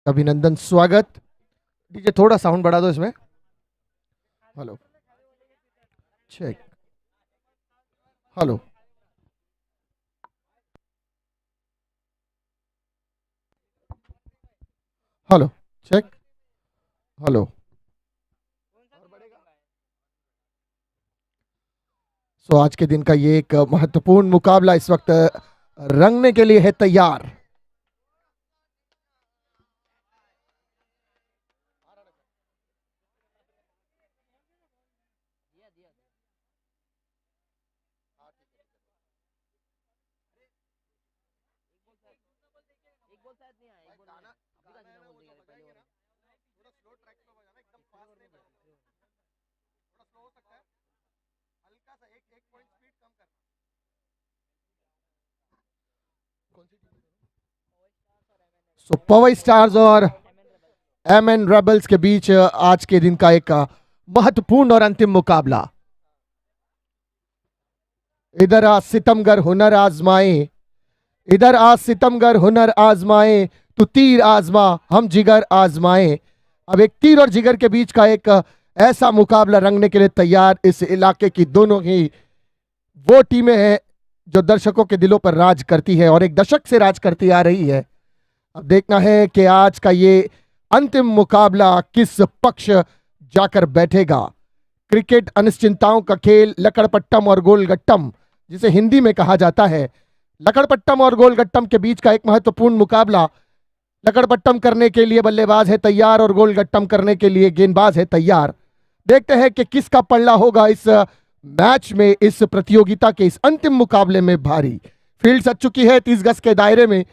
अभिनंदन, स्वागत। डीजे थोड़ा साउंड बढ़ा दो इसमें। Hello, check. Hello, hello, check. Hello. So आज के दिन का ये एक महत्वपूर्ण मुकाबला इस वक्त रंगने के लिए है तैयार। सो पवर स्टार्स और एमएन रेबल्स के बीच आज के दिन का एक महत्वपूर्ण और अंतिम मुकाबला। इधर आज सितमगर हुनर आजमाए, इधर आज सितमगर हुनर आजमाए, तो तीर आजमा हम जिगर आजमाए। अब एक तीर और जिगर के बीच का एक ऐसा मुकाबला रंगने के लिए तैयार। इस इलाके की दोनों ही वो टीमें हैं जो दर्शकों के दिलों पर राज करती है और एक दशक से राज करती आ रही है। अब देखना है कि आज का ये अंतिम मुकाबला किस पक्ष जाकर बैठेगा। क्रिकेट अनिश्चितताओं का खेल, लकड़पट्टम और गोलगट्टम जिसे हिंदी में कहा जाता है। लकड़पट्टम और गोलगट्टम के बीच का एक महत्वपूर्ण मुकाबला। लकड़पट्टम करने के लिए बल्लेबाज है तैयार और गोलगट्टम करने के लिए गेंदबाज है तैयार। देखते हैं कि किसका पल्ला होगा इस मैच में, इस प्रतियोगिता के इस अंतिम मुकाबले में भारी। फील्ड सज चुकी है 30 गज के दायरे में।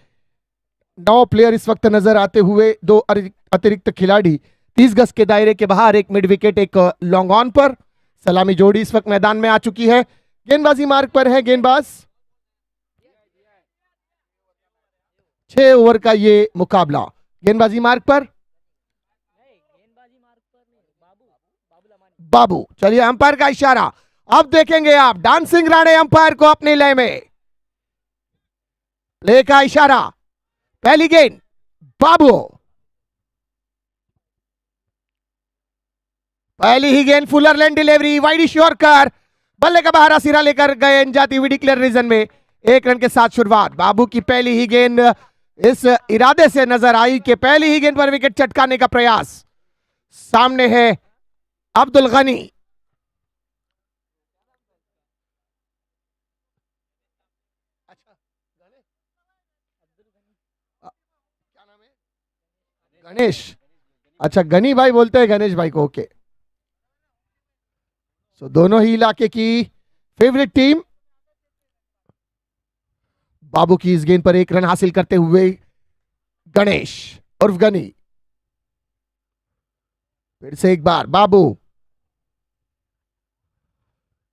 9 प्लेयर इस वक्त नजर आते हुए, 2 अतिरिक्त खिलाड़ी 30 गज के दायरे के बाहर, एक मिड विकेट, एक लॉन्ग ऑन पर। सलामी जोड़ी इस वक्त मैदान में आ चुकी है। गेंदबाजी मार्ग पर है गेंदबाज। 6 ओवर का ये मुकाबला गेंदबाजी मार्ग पर। बाबू, चलिए अंपायर का इशारा। अब देखेंगे आप डांसिंग राणे अंपायर को अपने लय में। प्ले का इशारा। पहली गेंद बाबू, पहली ही गेंद Fuller land delivery, wide yorker, बल्ले का बहारा सिरा लेकर गए जाती हुई डिक्लेयर रीजन में। 1 रन के साथ शुरुआत। बाबू की पहली ही गेंद इस इरादे से नजर आई कि पहली ही गेंद पर विकेट चटकाने का प्रयास। सामने है अब्दुल गनी। गणेश, अच्छा गनी भाई बोलते हैं गणेश भाई को, ओके। सो दोनों ही इलाके की फेवरेट टीम। बाबू की इस गेंद पर 1 रन हासिल करते हुए गणेश उर्फ गनी। फिर से एक बार बाबू,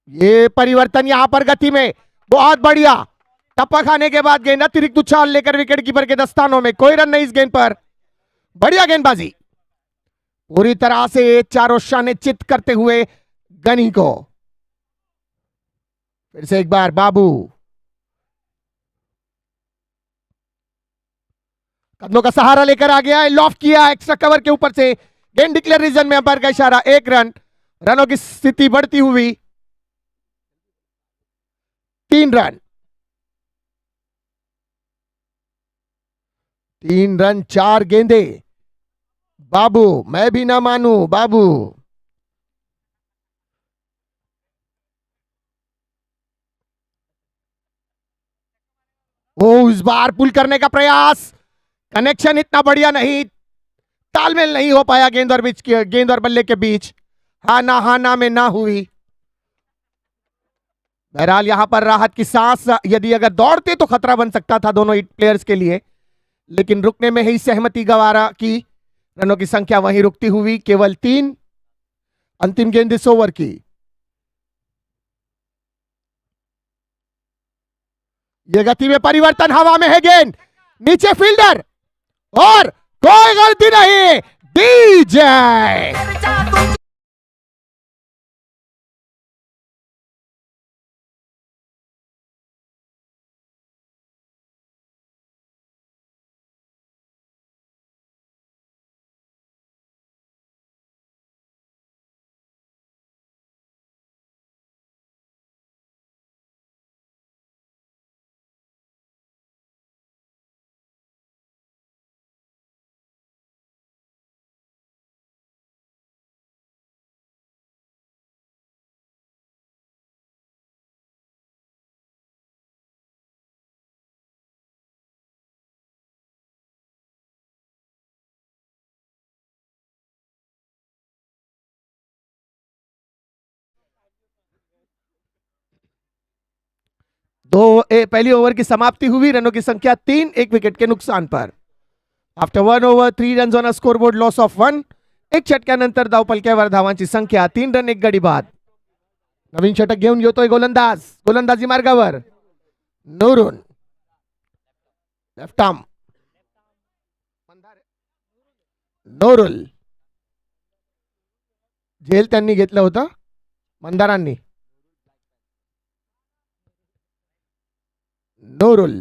ये परिवर्तन यहां पर गति में बहुत बढ़िया। टप्पा खाने के बाद गेंद अतिरिक्त उछाल लेकर विकेट कीपर के दस्तानों में। कोई रन नहीं इस गेंद पर। बढ़िया गेंदबाजी, पूरी तरह से चारों शाने चित करते हुए गनी को। फिर से एक बार बाबू, कदमों का सहारा लेकर आ गया है, लॉफ्ट किया एक्स्ट्रा कवर के ऊपर से। गेंद डिक्लेयर रीजन में, अंपायर का इशारा। 1 रन। रनों की स्थिति बढ़ती हुई 3 रन। 3 रन 4 गेंदे। बाबू, मैं भी ना मानू बाबू। ओ, इस बार पुल करने का प्रयास। कनेक्शन इतना बढ़िया नहीं, तालमेल नहीं हो पाया गेंद और बल्ले के बीच। हा ना में ना हुई। बहरहाल यहां पर राहत की सांस। यदि अगर दौड़ते तो खतरा बन सकता था दोनों ही प्लेयर्स के लिए, लेकिन रुकने में ही सहमति गवारा की। रनों की संख्या वहीं रुकती हुई केवल 3। अंतिम गेंद इस ओवर की। ये गति में परिवर्तन, हवा में है गेंद, नीचे फील्डर, और कोई गलती नहीं। डीजे पहली ओवर की समाप्ति हुई, रनों की संख्या 3, 1 विकेट के नुकसान पर। After 1 over 3 runs on a scoreboard, loss of 1। एक षटक्यानंतर धावपलक्यावर धावांची संख्या 3 रन 1 गडी बाद। नवीन षटक घेऊन येतोय गोलंदाज, गोलंदाजी मार्गावर नूरुल, लेफ्ट आर्म नूरुल, झेल त्यांनी घेतलं होतं मंदारांनी। नूरुल,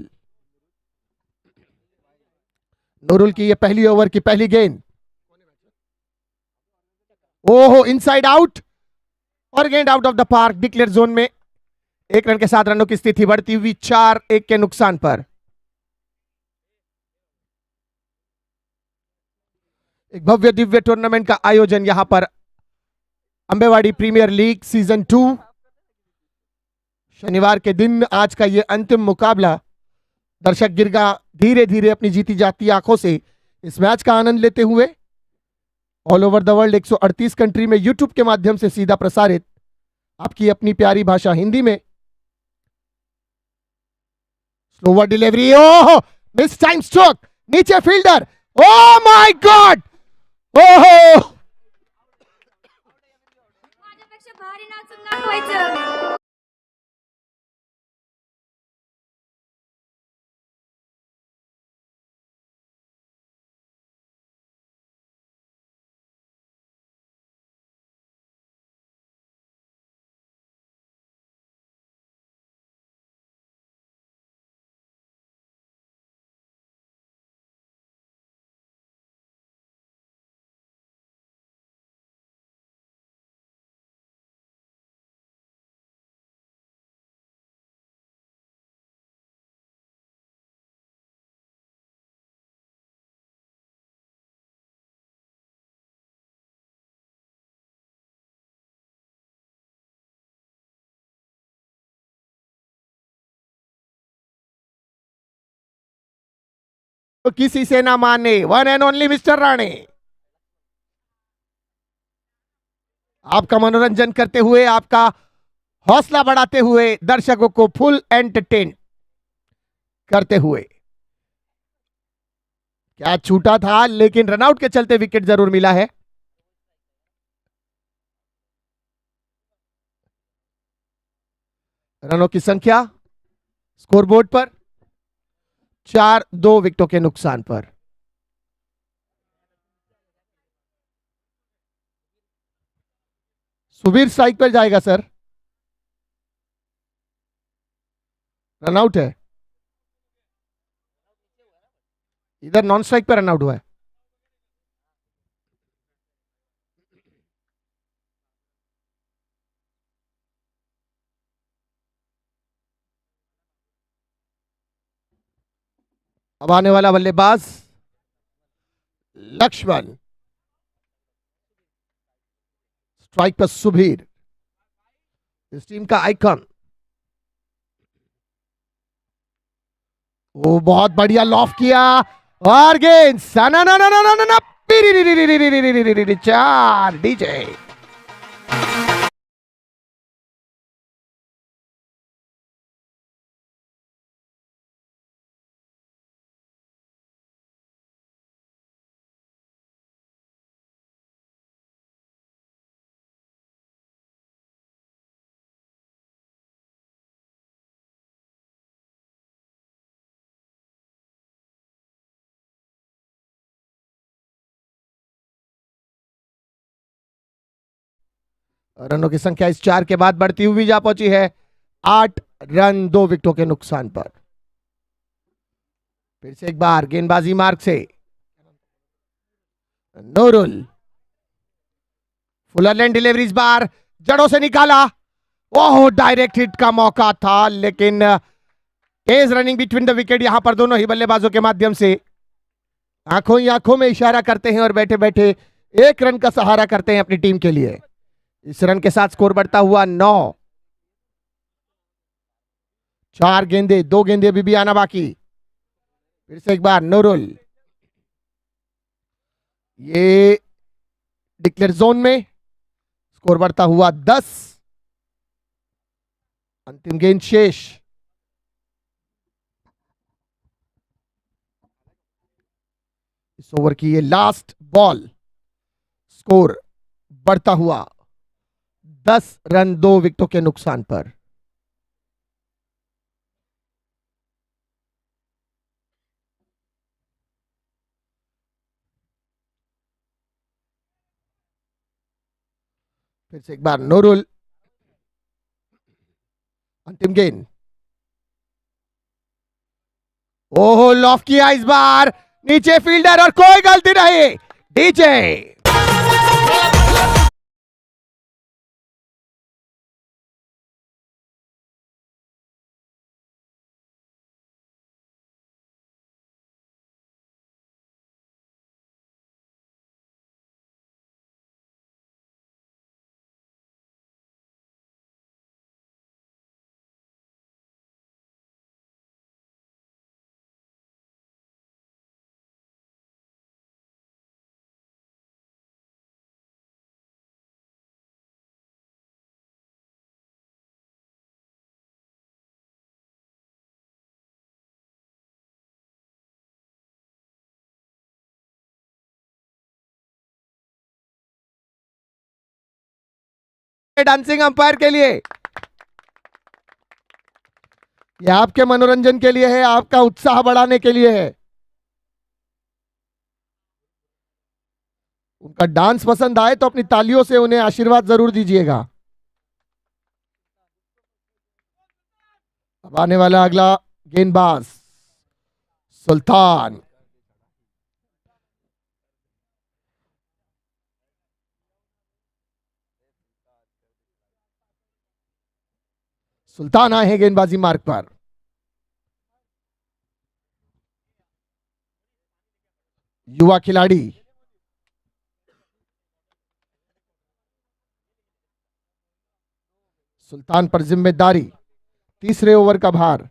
नूरुल की ये पहली ओवर की पहली गेंद, ओहो इनसाइड आउट और गेंद out of the park, declare zone में। 1 रन के साथ रनों की स्थिति बढ़ती हुई 4-1 के नुकसान पर। एक भव्य दिव्य टूर्नामेंट का आयोजन यहां पर अंबेवाड़ी प्रीमियर लीग सीजन 2। शनिवार के दिन आज का यह अंतिम मुकाबला। दर्शक गिरगा धीरे धीरे अपनी जीती जाती आंखों से इस मैच का आनंद लेते हुए all over the world 138 country में यूट्यूब के माध्यम से सीधा प्रसारित आपकी अपनी प्यारी भाषा हिंदी में। स्लोवर डिलीवरी, ओह मिस टाइम स्ट्रोक, नीचे फील्डर, ओह माय गॉड, ओहो माझ्यापेक्षा भारी नाचून दाखवायचं। तो किसी से ना माने, one and only mister Rane. आपका मनोरंजन करते हुए, आपका हौसला बढ़ाते हुए, दर्शकों को फुल एंटरटेन करते हुए। क्या छूटा था, लेकिन रनआउट के चलते विकेट जरूर मिला है। रनों की संख्या स्कोरबोर्ड पर 4, 2 विकेटों के नुकसान पर। सुबीर स्ट्राइक पर जाएगा सर, रनआउट है, इधर नॉन स्ट्राइक पर रनआउट हुआ है। अब आने वाला बल्लेबाज लक्ष्मण, स्ट्राइक पर सुबीर, इस टीम का आइकन। वो बहुत बढ़िया लॉफ किया और गेंद 4 डीजे। रनों की संख्या इस 4 के बाद बढ़ती हुई जा पहुंची है 8 रन 2 विकेटों के नुकसान पर। फिर से एक बार गेंदबाजी मार्ग से नूरुल, फुलरलैंड डिलीवरी इस बार जड़ों से निकाला, ओह डायरेक्ट हिट का मौका था, लेकिन तेज रनिंग बिटवीन द विकेट यहां पर दोनों ही बल्लेबाजों के माध्यम से। आंखों ही आंखों में इशारा करते हैं और बैठे बैठे 1 रन का सहारा करते हैं अपनी टीम के लिए। इस रन के साथ स्कोर बढ़ता हुआ 9। 4 गेंदे, 2 गेंदे अभी भी आना बाकी। फिर से एक बार नूरुल, ये डिक्लेयर जोन में, स्कोर बढ़ता हुआ 10। अंतिम गेंद शेष। इस ओवर की ये लास्ट बॉल। स्कोर बढ़ता हुआ 10 रन 2 विकेटों के नुकसान पर। फिर से एक बार नो रूल। अंतिम गेंद। ओहो, लॉफ किया इस बार, नीचे फील्डर और कोई गलती नहीं। डीजे डांसिंग अंपायर के लिए, यह आपके मनोरंजन के लिए है, आपका उत्साह बढ़ाने के लिए है। उनका डांस पसंद आए तो अपनी तालियों से उन्हें आशीर्वाद जरूर दीजिएगा। अब आने वाला अगला गेंदबाज सुल्तान। सुल्तान आए हैं गेंदबाजी मार्ग पर। युवा खिलाड़ी, सुल्तान पर जिम्मेदारी, तीसरे ओवर का भार।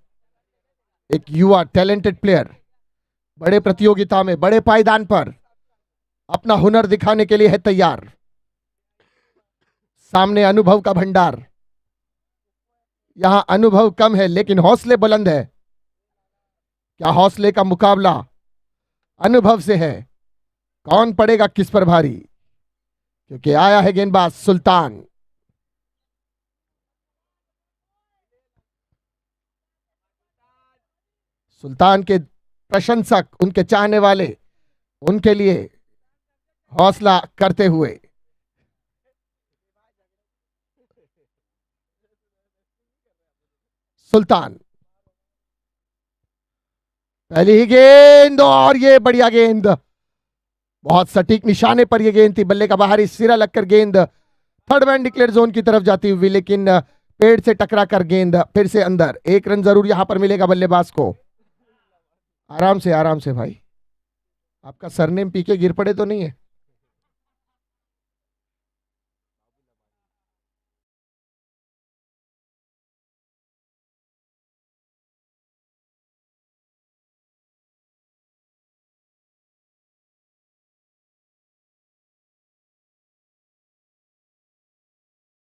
एक युवा टैलेंटेड प्लेयर बड़े प्रतियोगिता में, बड़े पायदान पर अपना हुनर दिखाने के लिए है तैयार। सामने अनुभव का भंडार। यहां अनुभव कम है लेकिन हौसले बुलंद है। क्या हौसले का मुकाबला अनुभव से है? कौन पड़ेगा किस पर भारी? क्योंकि आया है गेंदबाज सुल्तान। सुल्तान के प्रशंसक, उनके चाहने वाले उनके लिए हौसला करते हुए सुल्तान। पहली ही गेंद और ये बढ़िया गेंद, बहुत सटीक निशाने पर यह गेंद थी। बल्ले का बाहरी सिरा लगकर गेंद थर्ड मैन डिक्लेयर जोन की तरफ जाती हुई, लेकिन पेड़ से टकरा कर गेंद फिर से अंदर। 1 रन जरूर यहां पर मिलेगा बल्लेबाज को। आराम से भाई, आपका सरनेम पी के गिर पड़े तो नहीं है?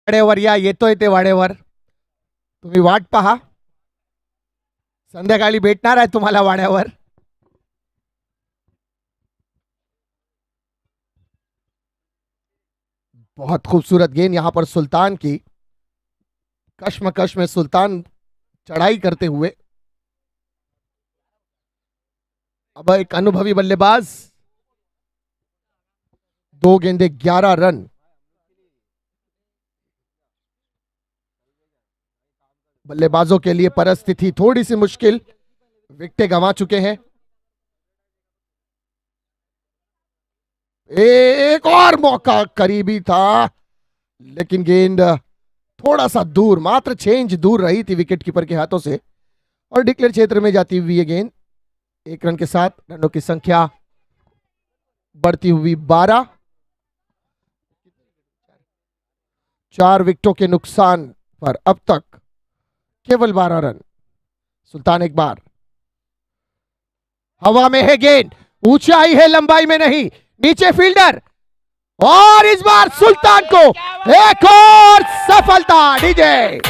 वाडेवर या येतोय ते वाडेवर, तुम्ही वाट पहा, संध्याकाळी भेटणार आहे तुम्हाला वाड्यावर। बहुत खूबसूरत गेंद यहां पर सुल्तान की। कश्मकश में सुल्तान चढ़ाई करते हुए। अब एक अनुभवी बल्लेबाज। 2 गेंदे 11 रन। बल्लेबाजों के लिए परिस्थिति थोड़ी सी मुश्किल, विकेटें गंवा चुके हैं। एक और मौका करीबी था, लेकिन गेंद थोड़ा सा दूर, मात्र 6 इंच दूर रही थी विकेट कीपर के हाथों से, और डिक्लेयर क्षेत्र में जाती हुई ये गेंद 1 रन के साथ रनों की संख्या बढ़ती हुई 12। 4 विकेटों के नुकसान पर अब तक केवल 12 रन। सुल्तान एक बार हवा में है गेंद, ऊंचाई है लंबाई में नहीं, नीचे फील्डर, और इस बार सुल्तान को एक और सफलता। डीजे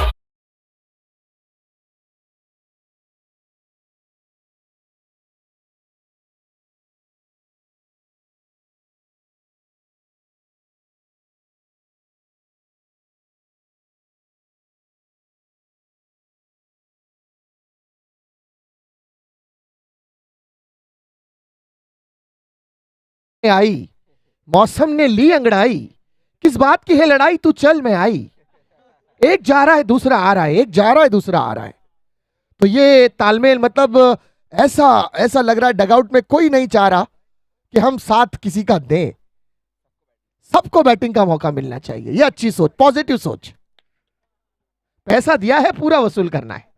आई, मौसम ने ली अंगड़ाई, किस बात की है लड़ाई, तू चल मैं आई। एक जा रहा है दूसरा आ रहा है, एक जा रहा है दूसरा आ रहा है। तो ये तालमेल, मतलब ऐसा ऐसा लग रहा है डगआउट में कोई नहीं चाह रहा कि हम साथ किसी का दें। सबको बैटिंग का मौका मिलना चाहिए। ये अच्छी सोच, पॉजिटिव सोच। पैसा दिया है, पूरा वसूल करना है।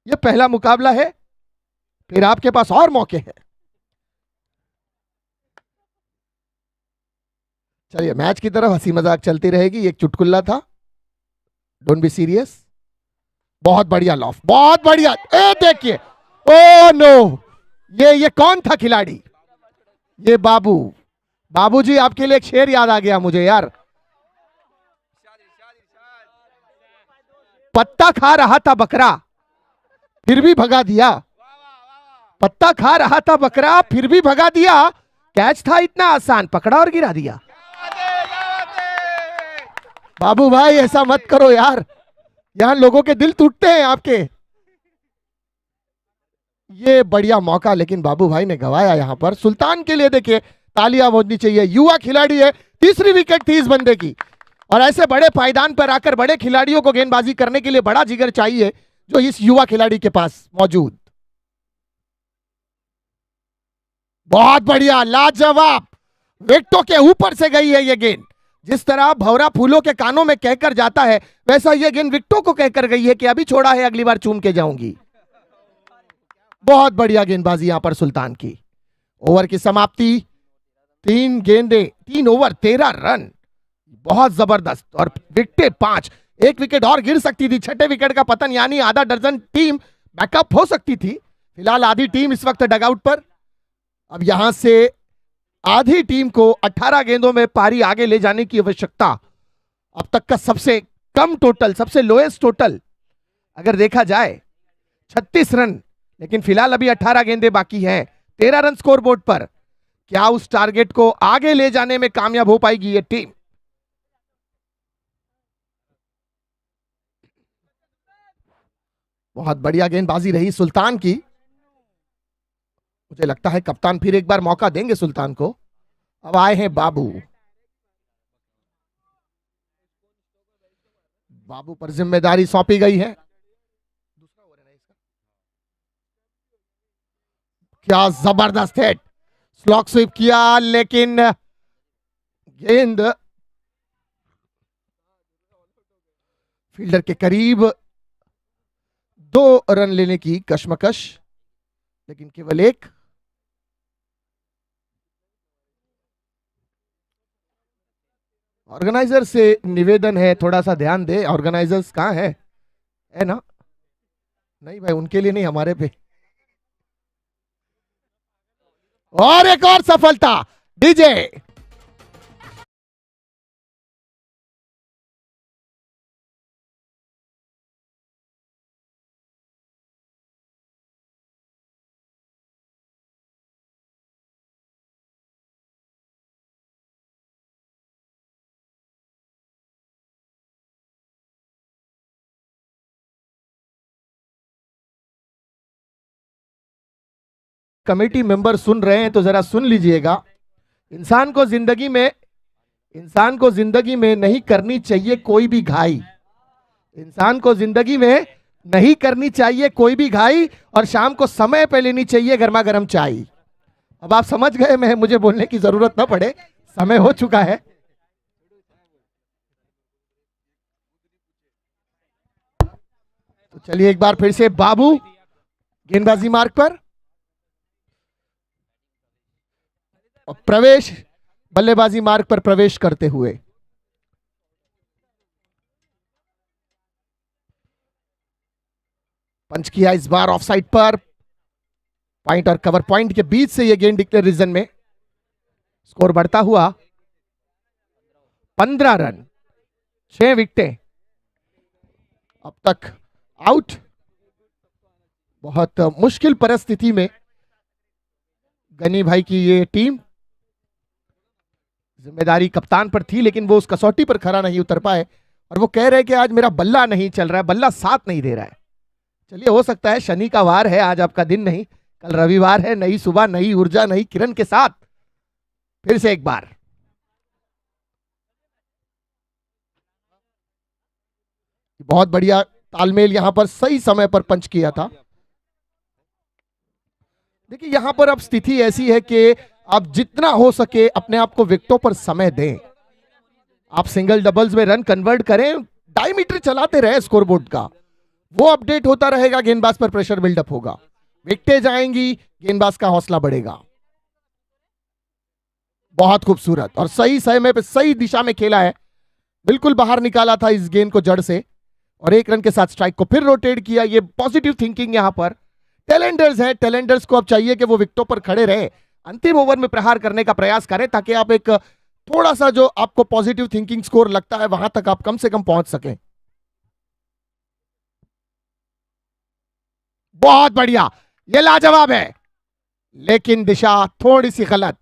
ये पहला मुकाबला है, फिर आपके पास और मौके हैं। चलिए, मैच की तरफ हंसी मजाक चलती रहेगी। एक चुटकुल्ला था, डोंट बी सीरियस। बहुत बढ़िया लॉफ, बहुत बढ़िया। ए देखिए, ओ नो, ये कौन था खिलाड़ी? ये बाबूजी, आपके लिए एक शेर याद आ गया मुझे यार। पत्ता खा रहा था बकरा, फिर भी भगा दिया। पत्ता खा रहा था बकरा, फिर भी भगा दिया। कैच था इतना आसान, पकड़ा और गिरा दिया। बाबू भाई, ऐसा मत करो यार, यहां लोगों के दिल टूटते हैं आपके। ये बढ़िया मौका, लेकिन बाबू भाई ने गवाया यहां पर। सुल्तान के लिए देखिए तालियां बजनी चाहिए, युवा खिलाड़ी है। तीसरी विकेट थी इस बंदे की, और ऐसे बड़े पायदान पर आकर बड़े खिलाड़ियों को गेंदबाजी करने के लिए बड़ा जिगर चाहिए, जो इस युवा खिलाड़ी के पास मौजूद। बहुत बढ़िया, लाजवाब। विकेटों के ऊपर से गई है ये गेंद। जिस तरह भौरा फूलों के कानों में कहकर जाता है, वैसा ये गेंद विकेटों को कहकर गई है कि अभी छोड़ा है, अगली बार चूम के जाऊंगी। बहुत बढ़िया गेंदबाजी यहां पर सुल्तान की। ओवर की समाप्ति, 3 गेंदें 3 ओवर 13 रन, बहुत जबरदस्त। और विकेटें 5, एक विकेट और गिर सकती थी। छठे विकेट का पतन, यानी आधा दर्जन टीम बैकअप हो सकती थी। फिलहाल आधी टीम इस वक्त डगआउट पर। अब यहां से आधी टीम को 18 गेंदों में पारी आगे ले जाने की आवश्यकता। अब तक का सबसे कम टोटल, सबसे लोएस्ट टोटल अगर देखा जाए 36 रन, लेकिन फिलहाल अभी 18 गेंदें बाकी हैं। 13 रन स्कोर बोर्ड पर। क्या उस टारगेट को आगे ले जाने में कामयाब हो पाएगी ये टीम? बहुत बढ़िया गेंदबाजी रही सुल्तान की। मुझे लगता है कप्तान फिर एक बार मौका देंगे सुल्तान को। अब आए हैं बाबू पर जिम्मेदारी सौंपी गई है। क्या जबरदस्त हिट, स्लॉक स्वीप किया, लेकिन गेंद फील्डर के करीब। 2 रन लेने की कश्मकश, लेकिन केवल एक। ऑर्गेनाइजर से निवेदन है, थोड़ा सा ध्यान दे। ऑर्गेनाइजर्स कहां है ना? नहीं भाई, उनके लिए नहीं, हमारे पे। और एक और सफलता, डीजे। कमेटी मेंबर सुन रहे हैं तो जरा सुन लीजिएगा। इंसान को जिंदगी में नहीं करनी चाहिए कोई भी घाई। इंसान को जिंदगी में नहीं करनी चाहिए कोई भी घाई, और शाम को समय पे लेनी चाहिए गर्मा गर्म चाय। अब आप समझ गए, मुझे बोलने की जरूरत ना पड़े, समय हो चुका है। तो चलिए एक बार फिर से बाबू गेंदबाजी मार्ग पर। प्रवेश बल्लेबाजी मार्ग पर प्रवेश करते हुए। पंच किया इस बार ऑफ साइड पर। पॉइंट और कवर पॉइंट के बीच से यह गेंद डिक्लेयर रीजन में। स्कोर बढ़ता हुआ 15 रन, 6 विकेटें अब तक आउट। बहुत मुश्किल परिस्थिति में गनी भाई की ये टीम, जिम्मेदारी कप्तान पर थी, लेकिन वो उस कसौटी पर खरा नहीं उतर पाए, और वो कह रहे हैं कि आज मेरा बल्ला नहीं चल रहा है, बल्ला साथ नहीं दे रहा है। चलिए, हो सकता है शनि का वार है, आज आपका दिन नहीं, कल रविवार है। नई सुबह, नई ऊर्जा, नई किरण के साथ फिर से एक बार बहुत बढ़िया तालमेल, यहां पर सही समय पर पंच किया था। देखिए, यहां पर अब स्थिति ऐसी है कि आप जितना हो सके अपने आप को विकेटों पर समय दें। आप सिंगल डबल्स में रन कन्वर्ट करें, डायमीटर चलाते रहे स्कोरबोर्ड का, वो अपडेट होता रहेगा, गेंदबाज पर प्रेशर बिल्डअप होगा, विकेटें जाएंगी, गेंदबाज का हौसला बढ़ेगा। बहुत खूबसूरत और सही समय पे सही दिशा में खेला है, बिल्कुल बाहर निकाला था इस गेंद को जड़ से और एक रन के साथ स्ट्राइक को फिर रोटेट किया। ये पॉजिटिव थिंकिंग यहां पर टैलेंडर्स हैं, टैलेंडर्स को अब चाहिए कि वो विकेटों पर खड़े रहे, अंतिम ओवर में प्रहार करने का प्रयास करें ताकि आप एक थोड़ा सा जो आपको पॉजिटिव थिंकिंग स्कोर लगता है वहां तक आप कम से कम पहुंच सकें। बहुत बढ़िया, ये लाजवाब है, लेकिन दिशा थोड़ी सी गलत।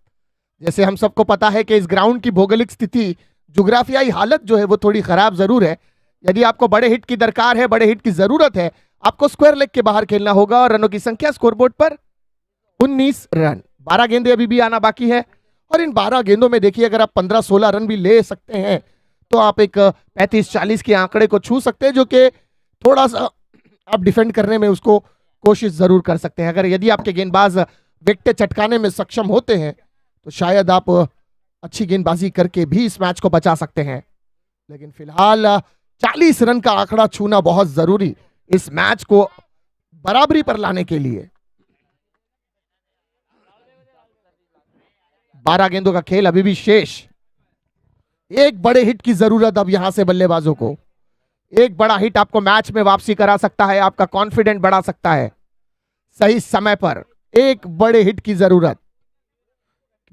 जैसे हम सबको पता है कि इस ग्राउंड की भौगोलिक स्थिति, जुग्राफियाई हालत जो है वो थोड़ी खराब जरूर है। यदि आपको बड़े हिट की दरकार है, बड़े हिट की जरूरत है, आपको स्क्वायर लेग के बाहर खेलना होगा। और रनों की संख्या स्कोरबोर्ड पर 19 रन, 12 गेंदें अभी भी आना बाकी है। और इन 12 गेंदों में देखिए, अगर आप 15-16 रन भी ले सकते हैं तो आप एक 35-40 के आंकड़े को छू सकते हैं, जो कि थोड़ा सा आप डिफेंड करने में उसको कोशिश जरूर कर सकते हैं। अगर यदि आपके गेंदबाज विकेट चटकाने में सक्षम होते हैं तो शायद आप अच्छी गेंदबाजी करके भी इस मैच को बचा सकते हैं। लेकिन फिलहाल 40 रन का आंकड़ा छूना बहुत जरूरी इस मैच को बराबरी पर लाने के लिए। 12 गेंदों का खेल अभी भी शेष। एक बड़े हिट की जरूरत अब यहां से बल्लेबाजों को। एक बड़ा हिट आपको मैच में वापसी करा सकता है, आपका कॉन्फिडेंट बढ़ा सकता है। सही समय पर एक बड़े हिट की जरूरत,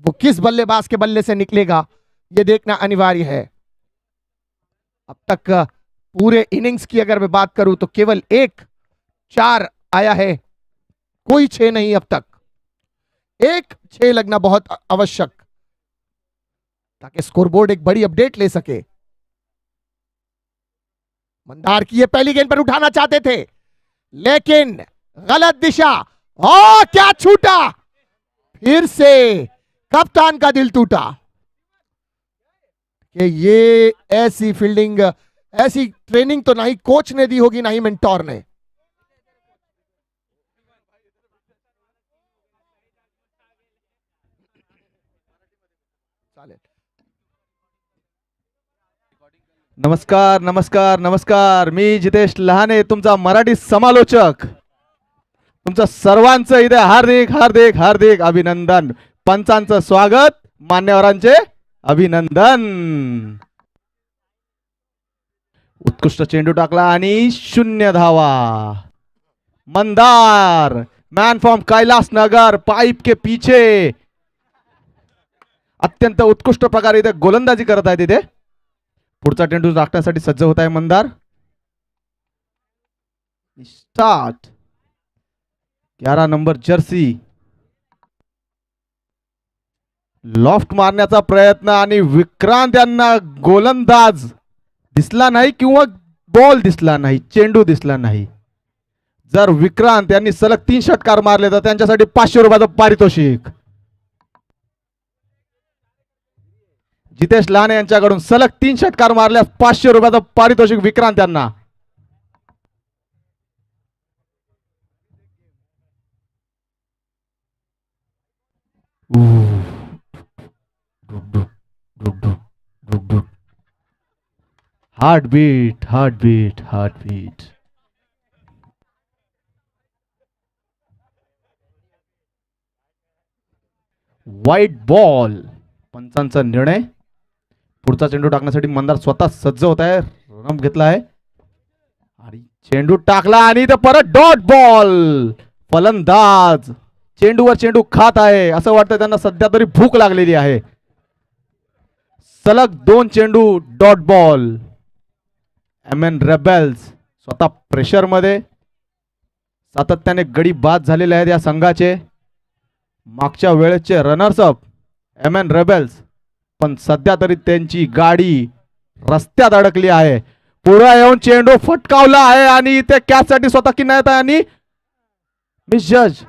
वो किस बल्लेबाज के बल्ले से निकलेगा यह देखना अनिवार्य है। अब तक पूरे इनिंग्स की अगर मैं बात करूं तो केवल एक 4 आया है, कोई 6 नहीं अब तक। एक 6 लगना बहुत आवश्यक ताकि स्कोरबोर्ड एक बड़ी अपडेट ले सके। मंदार की ये पहली गेंद पर उठाना चाहते थे लेकिन गलत दिशा। ओ क्या छूटा, फिर से कप्तान का दिल टूटा कि ये ऐसी फील्डिंग, ऐसी ट्रेनिंग तो ना ही कोच ने दी होगी ना ही मेंटोर ने। नमस्कार नमस्कार नमस्कार, मी जितेश लहाने, तुमचा मराठी समालोचक। तुमचं सर्वांचं इथे हार्दिक हार्दिक हार्दिक अभिनंदन, पंचांचं स्वागत, मान्यवरांचे अभिनंदन। उत्कृष्ट चेंडू टाकला आणि 0 धावा। Mandar man from Kailas Nagar pipe के पीछे अत्यंत उत्कृष्ट प्रकारे इथे गोलंदाजी करत आहे। तिथे पुढचा चेंडू टाकण्यासाठी सज्ज होत आहे Mandar. Start 11 number Jersey, loft मारण्याचा प्रयत्न आणि विक्रांत यांना गोलंदाज दिसला नाही किंवा बॉल दिसला नाही, चेंडू दिसला नाही। जर विक्रांत यांनी सलग 3 षटकार मारले तर त्यांच्यासाठी 500 रुपयाचं पारितोषिक। जितेश लहाने यांच्याकडून सलग 3 षटकार मारल्यास 500 रुपयाचं पारितोषिक विक्रांत यांना। Heart beat heart beat heart beat. Wide ball, पंचांचा निर्णय। पुढचा चेंडू टाकण्यासाठी मंदार स्वतः सज्ज होत आहे, रन घेतला आहे आणि चेंडू टाकला आणि इथे परत डॉट बॉल। फलंदाज चेंडूवर चेंडू खात आहे, असं वाटतं त्यांना सध्या तरी भूक लागलेली आहे। सलग 2 चेंडू डॉट बॉल। MN रेबेल्स स्वतः प्रेशर मध्ये, सातत्याने गडी बाद झालेले आहेत या संघाचे। मागच्या वेळेचे रनर्स अप MN रेबेल्स, पण सध्या तरी त्यांची गाडी रस्त्यात अडकली आहे। पुढे येऊन चेंडू फटकावला आहे आणि इथे कॅच साठी स्वतः किनाऱ्यात आहे आणि मिस जज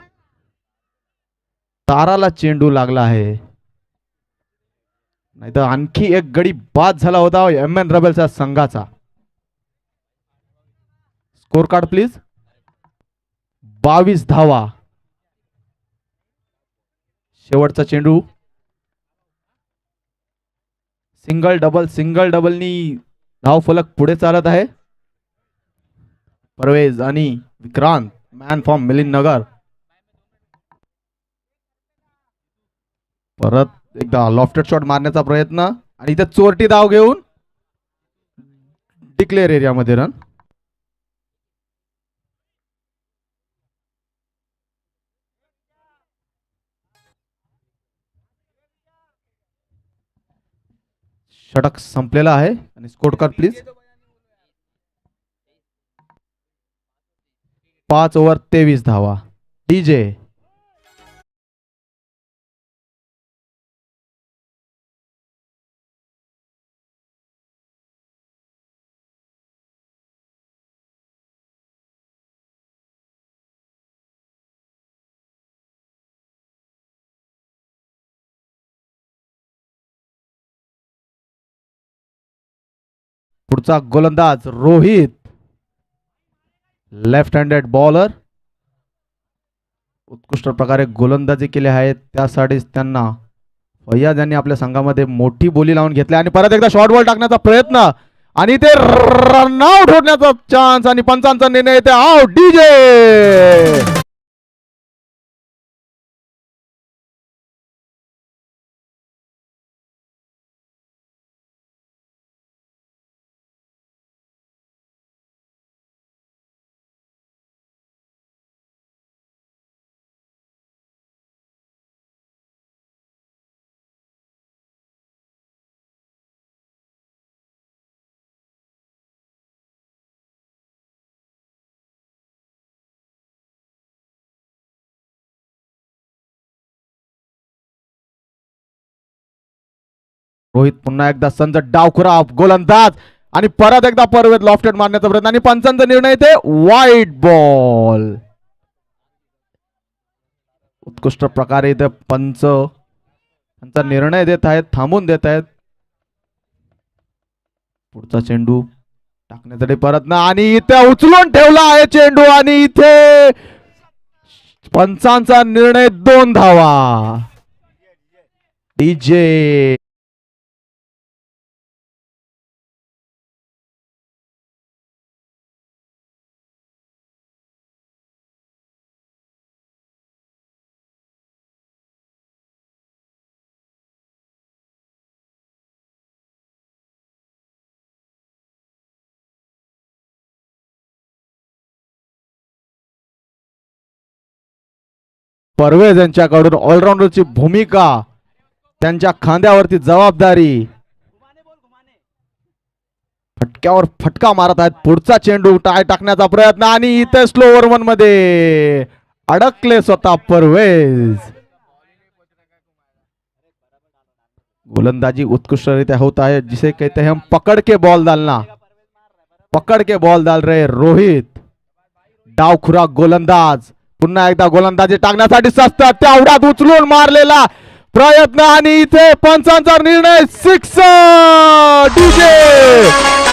ताराला चेंडू लागला आहे. नाहीतर आणखी एक गडी बाद झाला होता एम एन रेबल्सच्या संघाचा. Score card please. 22 धावा. शेवटचा चेंडू. सिंगल डबलनी धाव फलक पुढे चालत आहे. परवेज आणि विक्रांत मॅन फ्रॉम मिलिंद नगर. परत एकदा लॉफ्टेड शॉट मारण्याचा प्रयत्न आणि इथे चोरटी धाव घेऊन डिक्लेअर एरियामध्ये रन. षटक संपलेला आहे आणि स्कोर कार्ड प्लीज. 5 ओव्हर 23 धावा. डीजे पुढचा गोलंदाज रोहित. Left handed bowler. उत्कृष्ट प्रकारे गोलंदाजी केली आहे. त्यासाठीच त्यांना फैयाज यांनी आपल्या संघामध्ये मोठी बोली लावून घेतली आणि परत एकदा शॉर्ट बॉल टाकण्याचा प्रयत्न आणि ते रन आउट होण्याचा चान्स आणि पंचांचा निर्णय येते आउट. डीजे रोहित पुन्हा एकदा संच डावखुरा गोलंदाज आणि परत एकदा परवेद लॉफ्टेड मारण्याचा प्रयत्न आणि पंचांचा निर्णय येते वाईट बॉल. उत्कृष्ट प्रकारे इथे पंच त्यांचा निर्णय देत आहेत. थांबून देत आहेत. पुढचा चेंडू टाकण्यासाठी प्रयत्न आणि इथे उचलून ठेवला आहे चेंडू आणि इथे पंचांचा निर्णय 2 धावा. डीजे परवेज यांच्याकडून ऑलराऊंडरची भूमिका. त्यांच्या खांद्यावरती जबाबदारी. फटक्यावर फटका मारत आहेत. पुढचा चेंडू टाय टाकण्याचा प्रयत्न आणि इथे स्लो ओव्हर मध्ये अडकले स्वतः परवेज. गोलंदाजी उत्कृष्टरित्या होता है. जिसे कहते हैं हम पकड़ के बॉल डालना. पकड़ के बॉल डाल रहे रोहित. डावखुरा गोलंदाज. पुन्हा एकदा गोलंदाजी टाकण्यासाठी सस्ता तेवढ्यात उचलून मारलेला प्रयत्न आणि इथे पंचांचा निर्णय 6. डीजे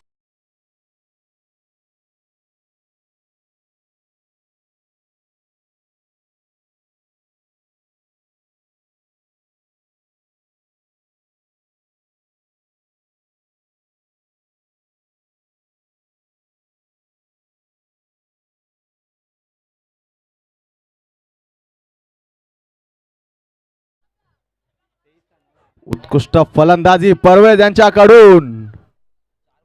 उत्कृष्ट फलंदाजी परवेज यांच्याकडून.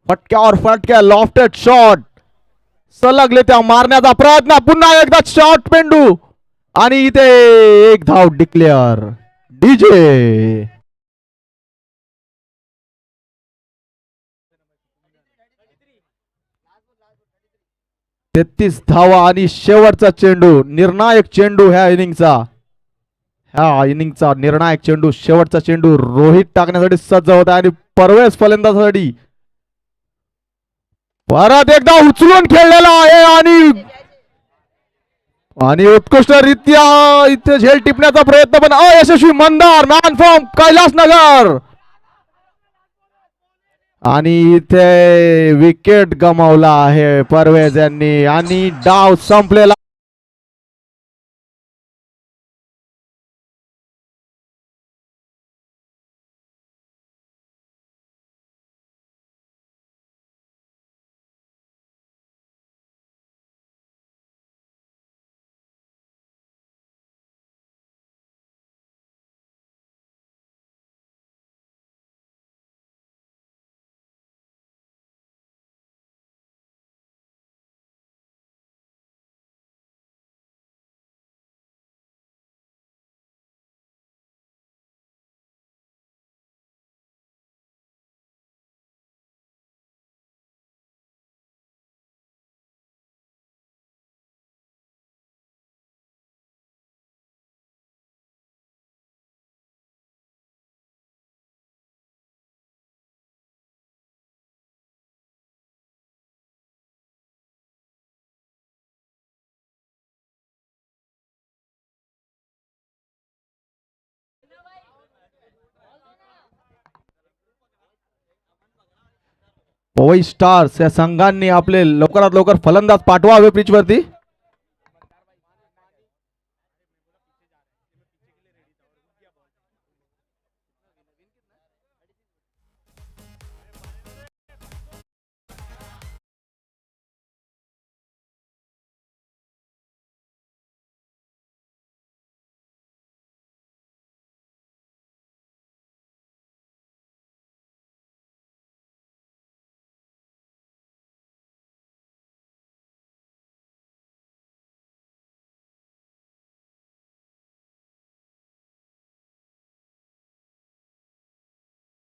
फटक्यावर फटक्या लॉफ्टेड शॉट सलगले त्या मारण्याचा प्रयत्न. पुन्हा एकदा शॉट पेंडू आणि इथे 1 धाव डिक्लेअर. डीजे 33 धावा आणि शेवटचा चेंडू. निर्णायक चेंडू ह्या इनिंगचा निर्णायक चेंडू. शेवटचा चेंडू रोहित टाकण्यासाठी सज्ज होता आणि परवेज फलंदाजासाठी परत एकदा उचलून खेळलेला आहे आणि आणि उत्कृष्टरित्या इथे झेल टिपण्याचा प्रयत्न पण अयशस्वी. मंदार नॉन फॉर्म कैलास नगर आणि इथे विकेट गमावला आहे परवेज यांनी आणि डाव संपलेला. पवई स्टार्स या संघांनी आपले लवकरात लवकर फलंदाज पाठवावे पिच वरती.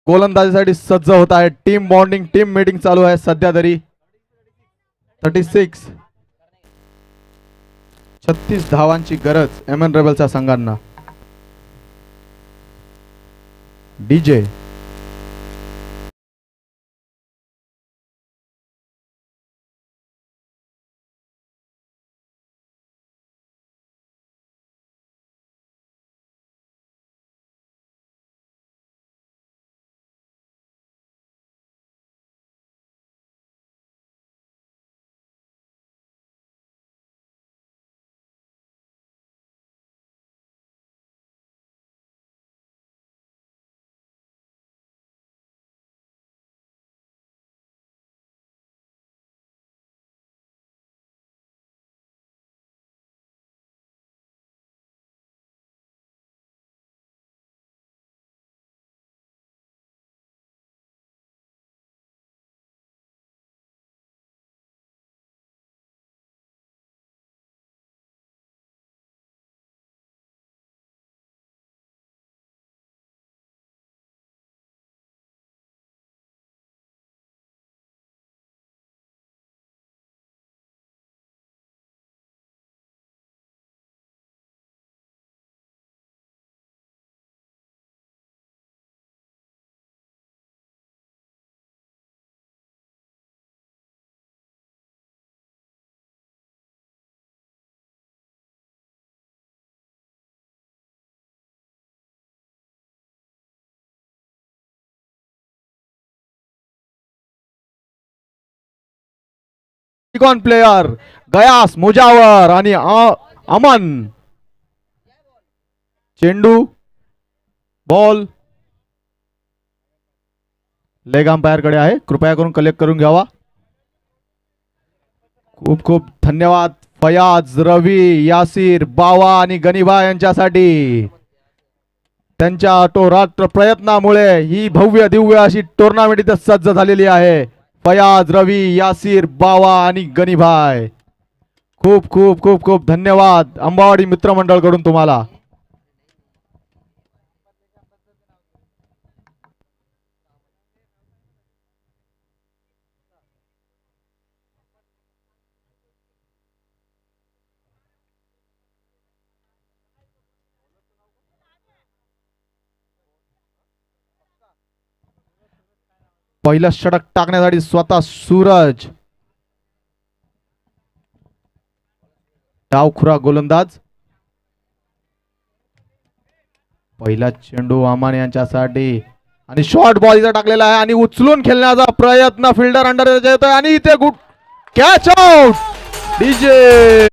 गोलंदाजीसाठी सज्ज होत आहे. टीम बॉन्डिंग टीम मीटिंग चालू आहे सध्या तरी. 36 36 धावांची गरज एम एन रेबलच्या संघांना. डीजे प्लेयर गयास मुजावर आणि अमन. चेंडू बॉल लेग अंपायर कडे आहे. कृपया करून कलेक्ट करून घ्यावा. खूप खूप धन्यवाद फयाज, रवी, यासीर, बावा आणि गनिभा यांच्यासाठी. त्यांच्या अटोरात्र प्रयत्नामुळे ही भव्य दिव्य अशी टुर्नामेंट इथे सज्ज झालेली आहे. फयाज, रवी, यासीर, बावा आणि गनिभाई, खूप खूप खूप खूप धन्यवाद अंबावाडी मित्रमंडळ कडून तुम्हाला. पहिला षटक टाकण्यासाठी स्वतः सूरज डावखुरा गोलंदाज. पहिला चेंडू आमान यांच्यासाठी आणि शॉर्ट बॉल इथं टाकलेला आहे आणि उचलून खेळण्याचा प्रयत्न फिल्डर अंडर येतोय आणि इथे good catch out DJ.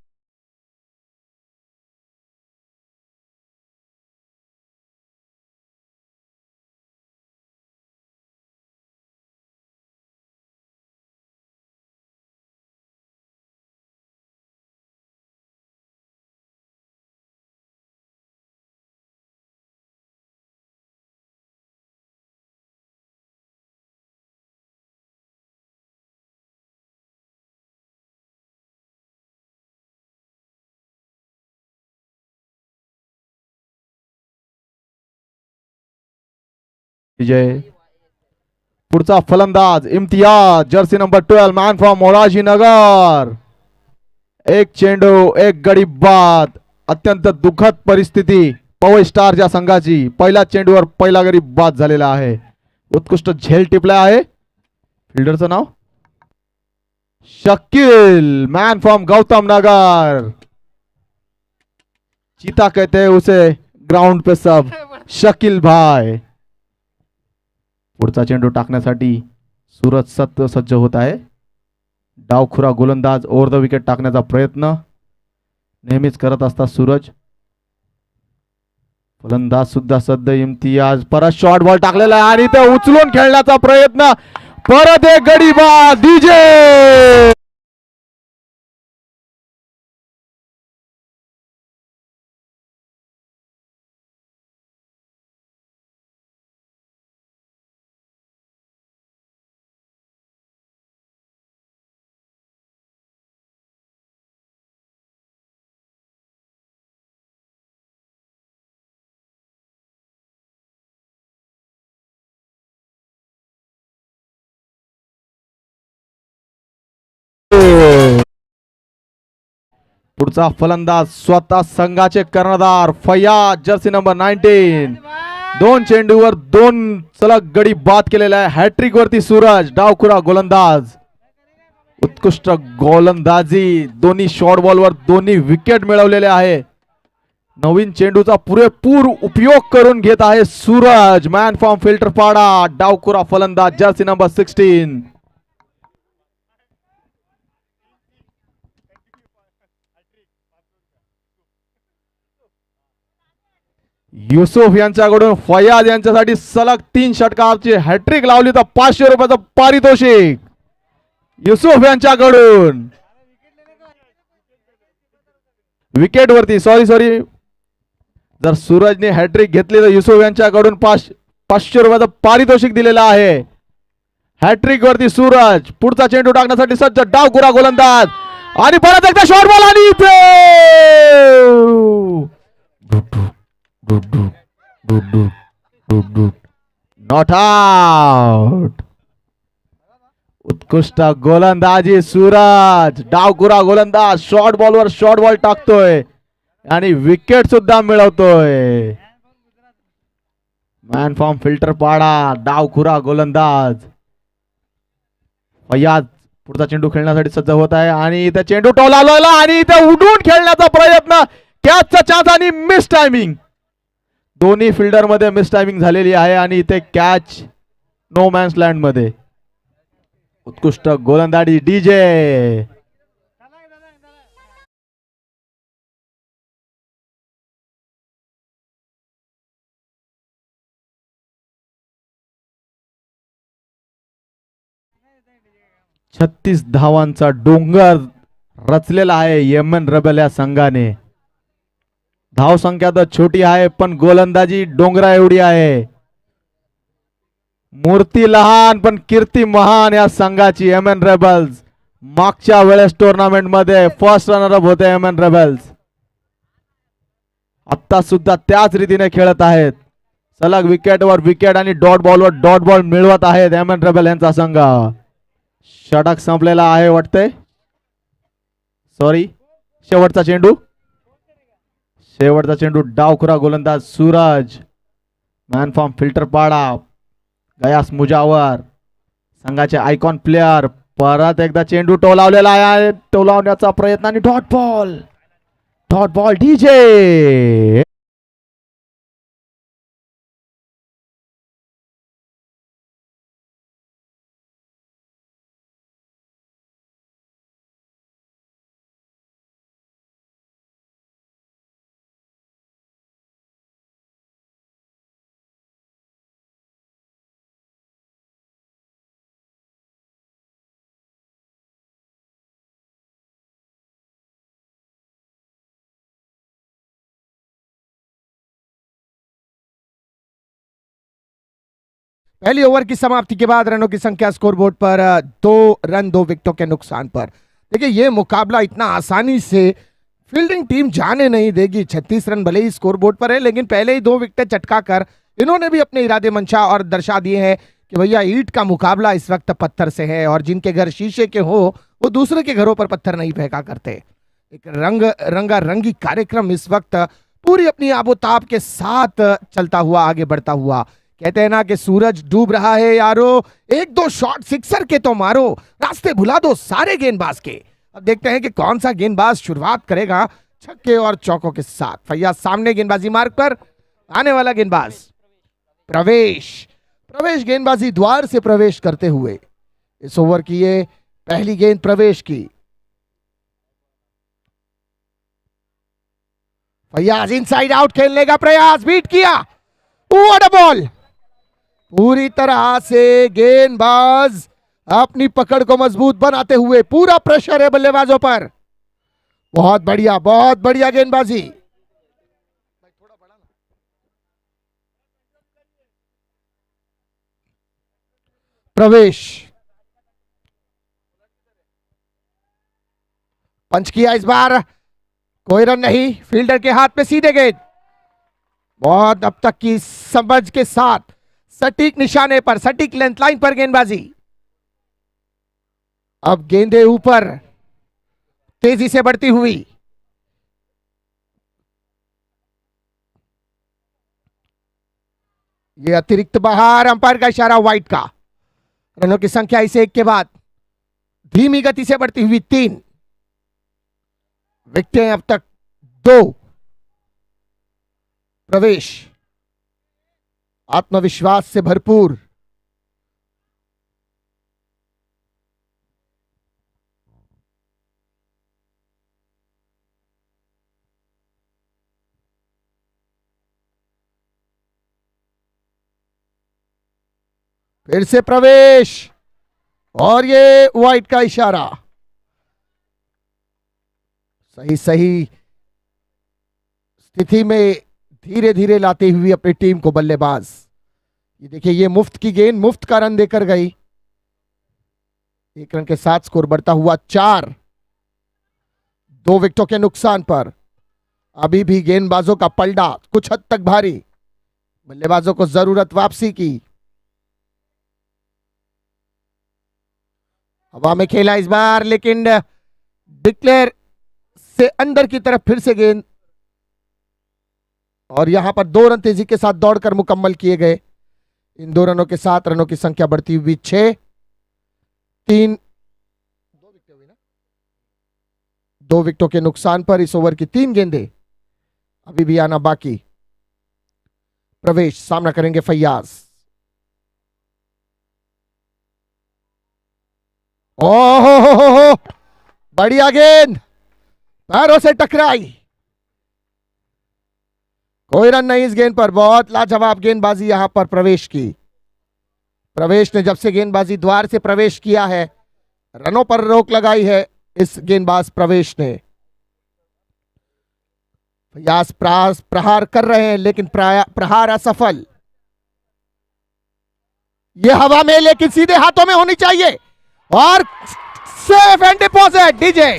Vijay. पुढचा फलंदाज Imtiaz jersey number 12 man from Morarji Nagar. एक चेंडू एक गडी बाद. अत्यंत दुःखद परिस्थिती पवई स्टारच्या संघाची. पहिल्या चेंडूवर पहिला गडी बाद झालेला आहे. उत्कृष्ट झेल टिपला आहे. फिल्डरचं नाव शकील मॅन फ्रॉम गौतम नगर. चीता कहते हैं उसे ग्राउंड पे सब शकील भाई. पुढचा चेंडू टाकण्यासाठी सूरज सज्ज होत आहे. डावखुरा गोलंदाज ओव्हर द विकेट टाकण्याचा प्रयत्न नेहमीच करत असतात सूरज. फलंदाज सुद्धा सज्ज इम्तियाज. परत शॉर्ट बॉल टाकलेला आहे आणि ते उचलून खेळण्याचा प्रयत्न. परत एक गडी बाद डीजे. पुढचा फलंदाज स्वतः संघाचे कर्णधार फयाज जर्सी नंबर 19. दोन चेंडूवर दोन सलग गडी बाद केलेला आहे. हॅट्रिक वरती सूरज. डावखुरा गोलंदाज. उत्कृष्ट गोलंदाजी. दोन्ही शॉर्ट बॉलवर दोन्ही विकेट मिळवलेले आहे. नवीन चेंडूचा पुरेपूर उपयोग करून घेत आहे सूरज मॅन फ्रॉम फिल्टरपाडा. डावखुरा फलंदाज जर्सी नंबर 16. युसुफ यांच्याकडून फयाज यांच्यासाठी सलग 3 षटकांची हॅट्रिक लावली तर 500 रुपयाचं पारितोषिक युसुफ यांच्याकडून. विकेट वरती सॉरी जर सूरजने हॅट्रिक घेतली तर युसुफ यांच्याकडून 500 रुपयाचं पारितोषिक दिलेलं आहे. हॅट्रिक वरती सूरज. पुढचा चेंडू टाकण्यासाठी सज्ज डावखुरा गोलंदाज आणि परत एकदा शॉर्ट बॉल आणि नॉट आउट. उत्कृष्ट गोलंदाजी सूरज. डावखुरा गोलंदाज शॉर्ट बॉलवर शॉर्ट बॉल टाकतोय आणि विकेट सुद्धा मिळवतोय. मॅन फ्रॉम फिल्टरपाडा डावखुरा गोलंदाज फयाज. पुढचा चेंडू खेळण्यासाठी सज्ज होत आहे आणि इथे चेंडू टोलावला आणि इथे उडून खेळण्याचा प्रयत्न. कॅचचा चान्स आणि मिस टायमिंग. दोन्ही फिल्डर मध्ये मिस टायमिंग झालेली आहे आणि इथे कॅच नो मॅन्स लँड मध्ये. उत्कृष्ट गोलंदाजी डीजे. छत्तीस धावांचा डोंगर रचलेला आहे यमन रेबल या संघाने. धाव संख्या तर छोटी आहे पण गोलंदाजी डोंगरा एवढी आहे. मूर्ती लहान पण कीर्ती महान या संघाची एमएन रेबल्स. मागच्या वेळेस टुर्नामेंट मध्ये फर्स्ट रनर अप होते एमएन रेबल्स. आता सुद्धा त्याच रीतीने खेळत आहेत. सलग विकेटवर विकेट आणि डॉट बॉलवर डॉट बॉल मिळवत आहेत एमएन रेबल यांचा संघ. षटक संपलेला आहे वाटतंय. सॉरी शेवटचा चेंडू डावखुरा गोलंदाज सूरज मॅन फ्रॉम फिल्टरपाडा गयास मुजावर संघाचे आयकॉन प्लेयर. परत एकदा चेंडू टोलावलेला आहे. टोलावण्याचा प्रयत्न आणि dot ball. Dot ball DJ. पहली ओवर की समाप्ति के बाद रनों की संख्या स्कोर बोर्ड पर 2 रन 2 विकेटों के नुकसान पर। देखिए ये मुकाबला इतना आसानी से फील्डिंग टीम जाने नहीं देगी। 36 रन भले ही स्कोर बोर्ड पर है, लेकिन पहले ही 2 विकेट चटका कर इन्होंने भी अपने इरादे मंशा और दर्शा दिए हैं कि भैया ईंट का मुकाबला इस वक्त पत्थर से है, और जिनके घर शीशे के हो वो दूसरे के घरों पर पत्थर नहीं फेंका करते। एक रंगारंगी कार्यक्रम इस वक्त पूरी अपनी आबोताब के साथ चलता हुआ आगे बढ़ता हुआ। कहते हैं ना कि सूरज डूब रहा है यारो, 1-2 शॉट सिक्सर के तो मारो, रास्ते भुला दो सारे गेंदबाज के। अब देखते हैं कि कौन सा गेंदबाज शुरुआत करेगा छक्के और चौकों के साथ। फैयाज सामने गेंदबाजी मार्ग पर, आने वाला गेंदबाज प्रवेश। प्रवेश गेंदबाजी द्वार से प्रवेश करते हुए इस ओवर की ये पहली गेंद प्रवेश की। फैयाज इनसाइड आउट खेलने का प्रयास, बीट किया, व्हाट अ बॉल। पूरी तरह से गेंदबाज अपनी पकड़ को मजबूत बनाते हुए, पूरा प्रेशर है बल्लेबाजों पर। बहुत बढ़िया गेंदबाजी। प्रवेश पंच किया, इस बार कोई रन नहीं, फील्डर के हाथ में सीधे गेंद। बहुत अब तक की समझ के साथ सटीक निशाने पर, सटीक लेंथ लाइन पर गेंदबाजी। अब गेंदे ऊपर तेजी से बढ़ती हुई। ये अतिरिक्त बाहर, अंपायर का इशारा वाइड का। रनों की संख्या इसे 1 के बाद धीमी गति से बढ़ती हुई 3 विकेटें अब तक 2। प्रवेश आत्मविश्वास से भरपूर। फिर से प्रवेश, और ये वाइड का इशारा। सही स्थिति में धीरे धीरे लाते हुए अपनी टीम को बल्लेबाज। ये देखिए, ये मुफ्त की गेंद मुफ्त का रन देकर गई। 1 रन के साथ स्कोर बढ़ता हुआ 4, 2 विकेटों के नुकसान पर। अभी भी गेंदबाजों का पलड़ा कुछ हद तक भारी, बल्लेबाजों को जरूरत वापसी की। हवा में खेला इस बार, लेकिन डिक्लेयर से अंदर की तरफ फिर से गेंद, और यहां पर 2 रन तेजी के साथ दौड़कर मुकम्मल किए गए। इन 2 रनों के साथ रनों की संख्या बढ़ती हुई 6, 3, 2 विकेटों के नुकसान पर इस ओवर की 3 गेंदें अभी भी आना बाकी। प्रवेश सामना करेंगे फैयाज। ओहो, बढ़िया गेंद, पैरों से टकराई, कोई रन नहीं इस गेंद पर। बहुत लाजवाब गेंदबाजी यहां पर प्रवेश की। प्रवेश ने जब से गेंदबाजी द्वार से प्रवेश किया है, रनों पर रोक लगाई है इस गेंदबाज प्रवेश ने। फैयाज प्रहार कर रहे हैं, लेकिन प्रहार असफल। ये हवा में, लेकिन सीधे हाथों में होनी चाहिए, और सेफ एंड डिपॉजिट डीजे।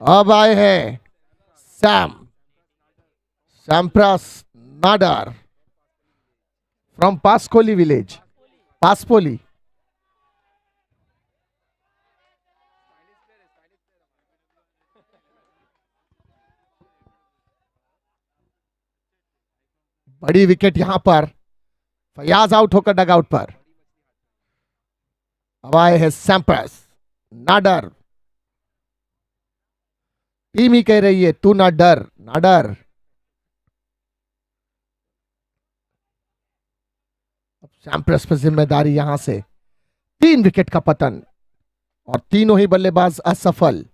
अब आए हैं सैम्प्रास नाडर फ्रॉम पासकोली विलेज, पासपोली। बड़ी विकेट यहां पर, फयाज आउट होकर डगआउट पर। अब आए हैं सैम्प्रास नाडर। टीम ही कह रही है तू ना डर, ना डर। सैम्प्रास पर जिम्मेदारी यहां से। 3 विकेट का पतन और तीनों ही बल्लेबाज असफल।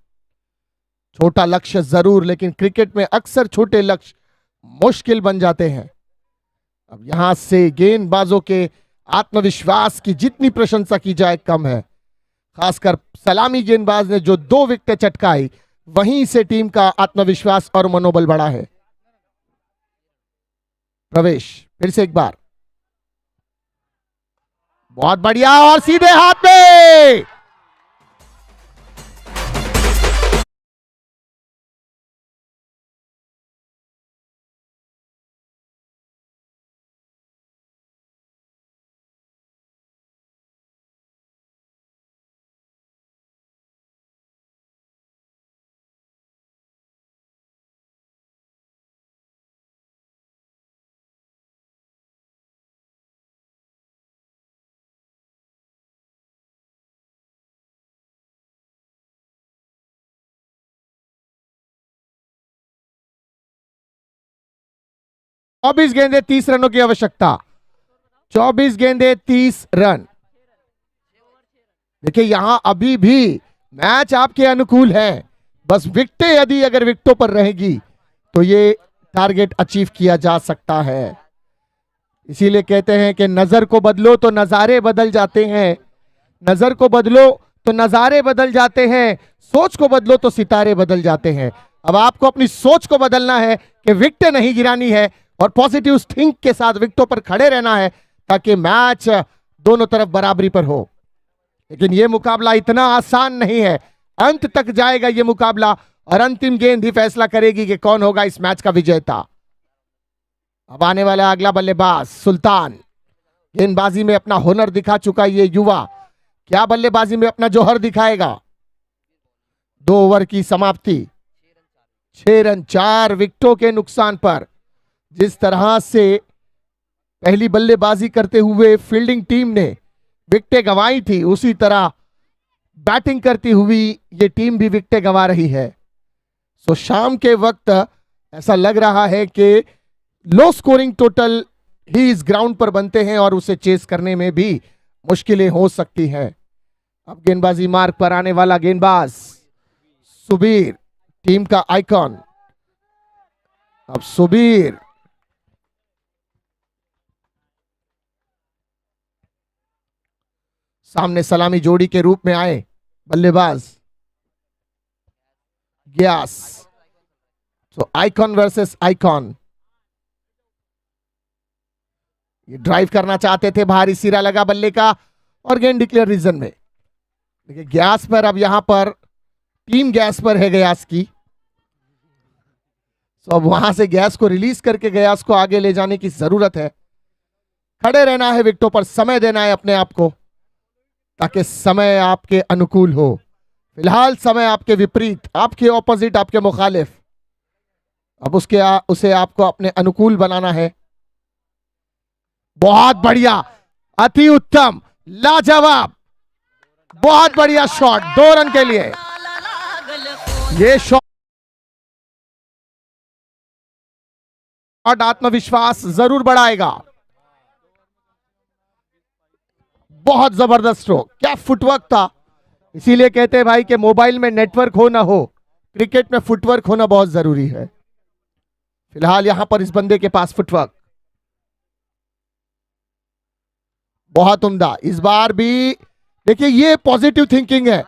छोटा लक्ष्य जरूर, लेकिन क्रिकेट में अक्सर छोटे लक्ष्य मुश्किल बन जाते हैं। अब यहां से गेंदबाजों के आत्मविश्वास की जितनी प्रशंसा की जाए कम है। खासकर सलामी गेंदबाज ने जो 2 विकेटें चटकाई, वहीं से टीम का आत्मविश्वास और मनोबल बढ़ा है। प्रवेश फिर से एक बार, बहुत बढ़िया और सीधे हाथ में। चौबीस गेंदे 30 रनों की आवश्यकता। 24 गेंदे 30 रन। देखिए यहां अभी भी मैच आपके अनुकूल है, बस विकेटें यदि अगर विकेटों पर रहेगी तो ये टारगेट अचीव किया जा सकता है। इसीलिए कहते हैं कि नजर को बदलो तो नजारे बदल जाते हैं, नजर को बदलो तो नजारे बदल जाते हैं, सोच को बदलो तो सितारे बदल जाते हैं। अब आपको अपनी सोच को बदलना है कि विकेटें नहीं गिरानी है और पॉजिटिव थिंक के साथ विकेटों पर खड़े रहना है, ताकि मैच दोनों तरफ बराबरी पर हो। लेकिन यह मुकाबला इतना आसान नहीं है, अंत तक जाएगा यह मुकाबला और अंतिम गेंद ही फैसला करेगी कि कौन होगा इस मैच का विजेता। अब आने वाला अगला बल्लेबाज सुल्तान, गेंदबाजी में अपना हुनर दिखा चुका ये युवा, क्या बल्लेबाजी में अपना जौहर दिखाएगा। 2 ओवर की समाप्ति, 6 रन 4 विकेटों के नुकसान पर। जिस तरह से पहली बल्लेबाजी करते हुए फील्डिंग टीम ने विकेटें गंवाई थी, उसी तरह बैटिंग करती हुई ये टीम भी विकेटें गंवा रही है। सो शाम के वक्त ऐसा लग रहा है कि लो स्कोरिंग टोटल ही इस ग्राउंड पर बनते हैं और उसे चेस करने में भी मुश्किलें हो सकती हैं। अब गेंदबाजी मार्ग पर आने वाला गेंदबाज सुबीर, टीम का आइकॉन। अब सुबीर सामने सलामी जोड़ी के रूप में आए बल्लेबाज ग्यास। तो आइकॉन वर्सेस आइकॉन। ये ड्राइव करना चाहते थे, भारी सिरा लगा बल्ले का और गेंद डिक्लेयर रीजन में। देखिए ग्यास पर, अब यहां पर टीम गैस पर है गयास की। तो अब वहां से गैस को रिलीज करके गयास को आगे ले जाने की जरूरत है। खड़े रहना है विकेटों पर, समय देना है अपने आप को, ताकि समय आपके अनुकूल हो। फिलहाल समय आपके विपरीत, आपके ऑपोजिट, आपके मुखालिफ। अब उसे आपको अपने अनुकूल बनाना है। बहुत बढ़िया, अति उत्तम, लाजवाब, बहुत बढ़िया शॉट 2 रन के लिए। ये शॉट आत्मविश्वास जरूर बढ़ाएगा। बहुत जबरदस्त स्ट्रोक, क्या फुटवर्क था। इसीलिए कहते हैं भाई कि मोबाइल में नेटवर्क हो ना हो, क्रिकेट में फुटवर्क होना बहुत जरूरी है। फिलहाल यहां पर इस बंदे के पास फुटवर्क बहुत उम्दा। इस बार भी देखिए ये पॉजिटिव थिंकिंग है,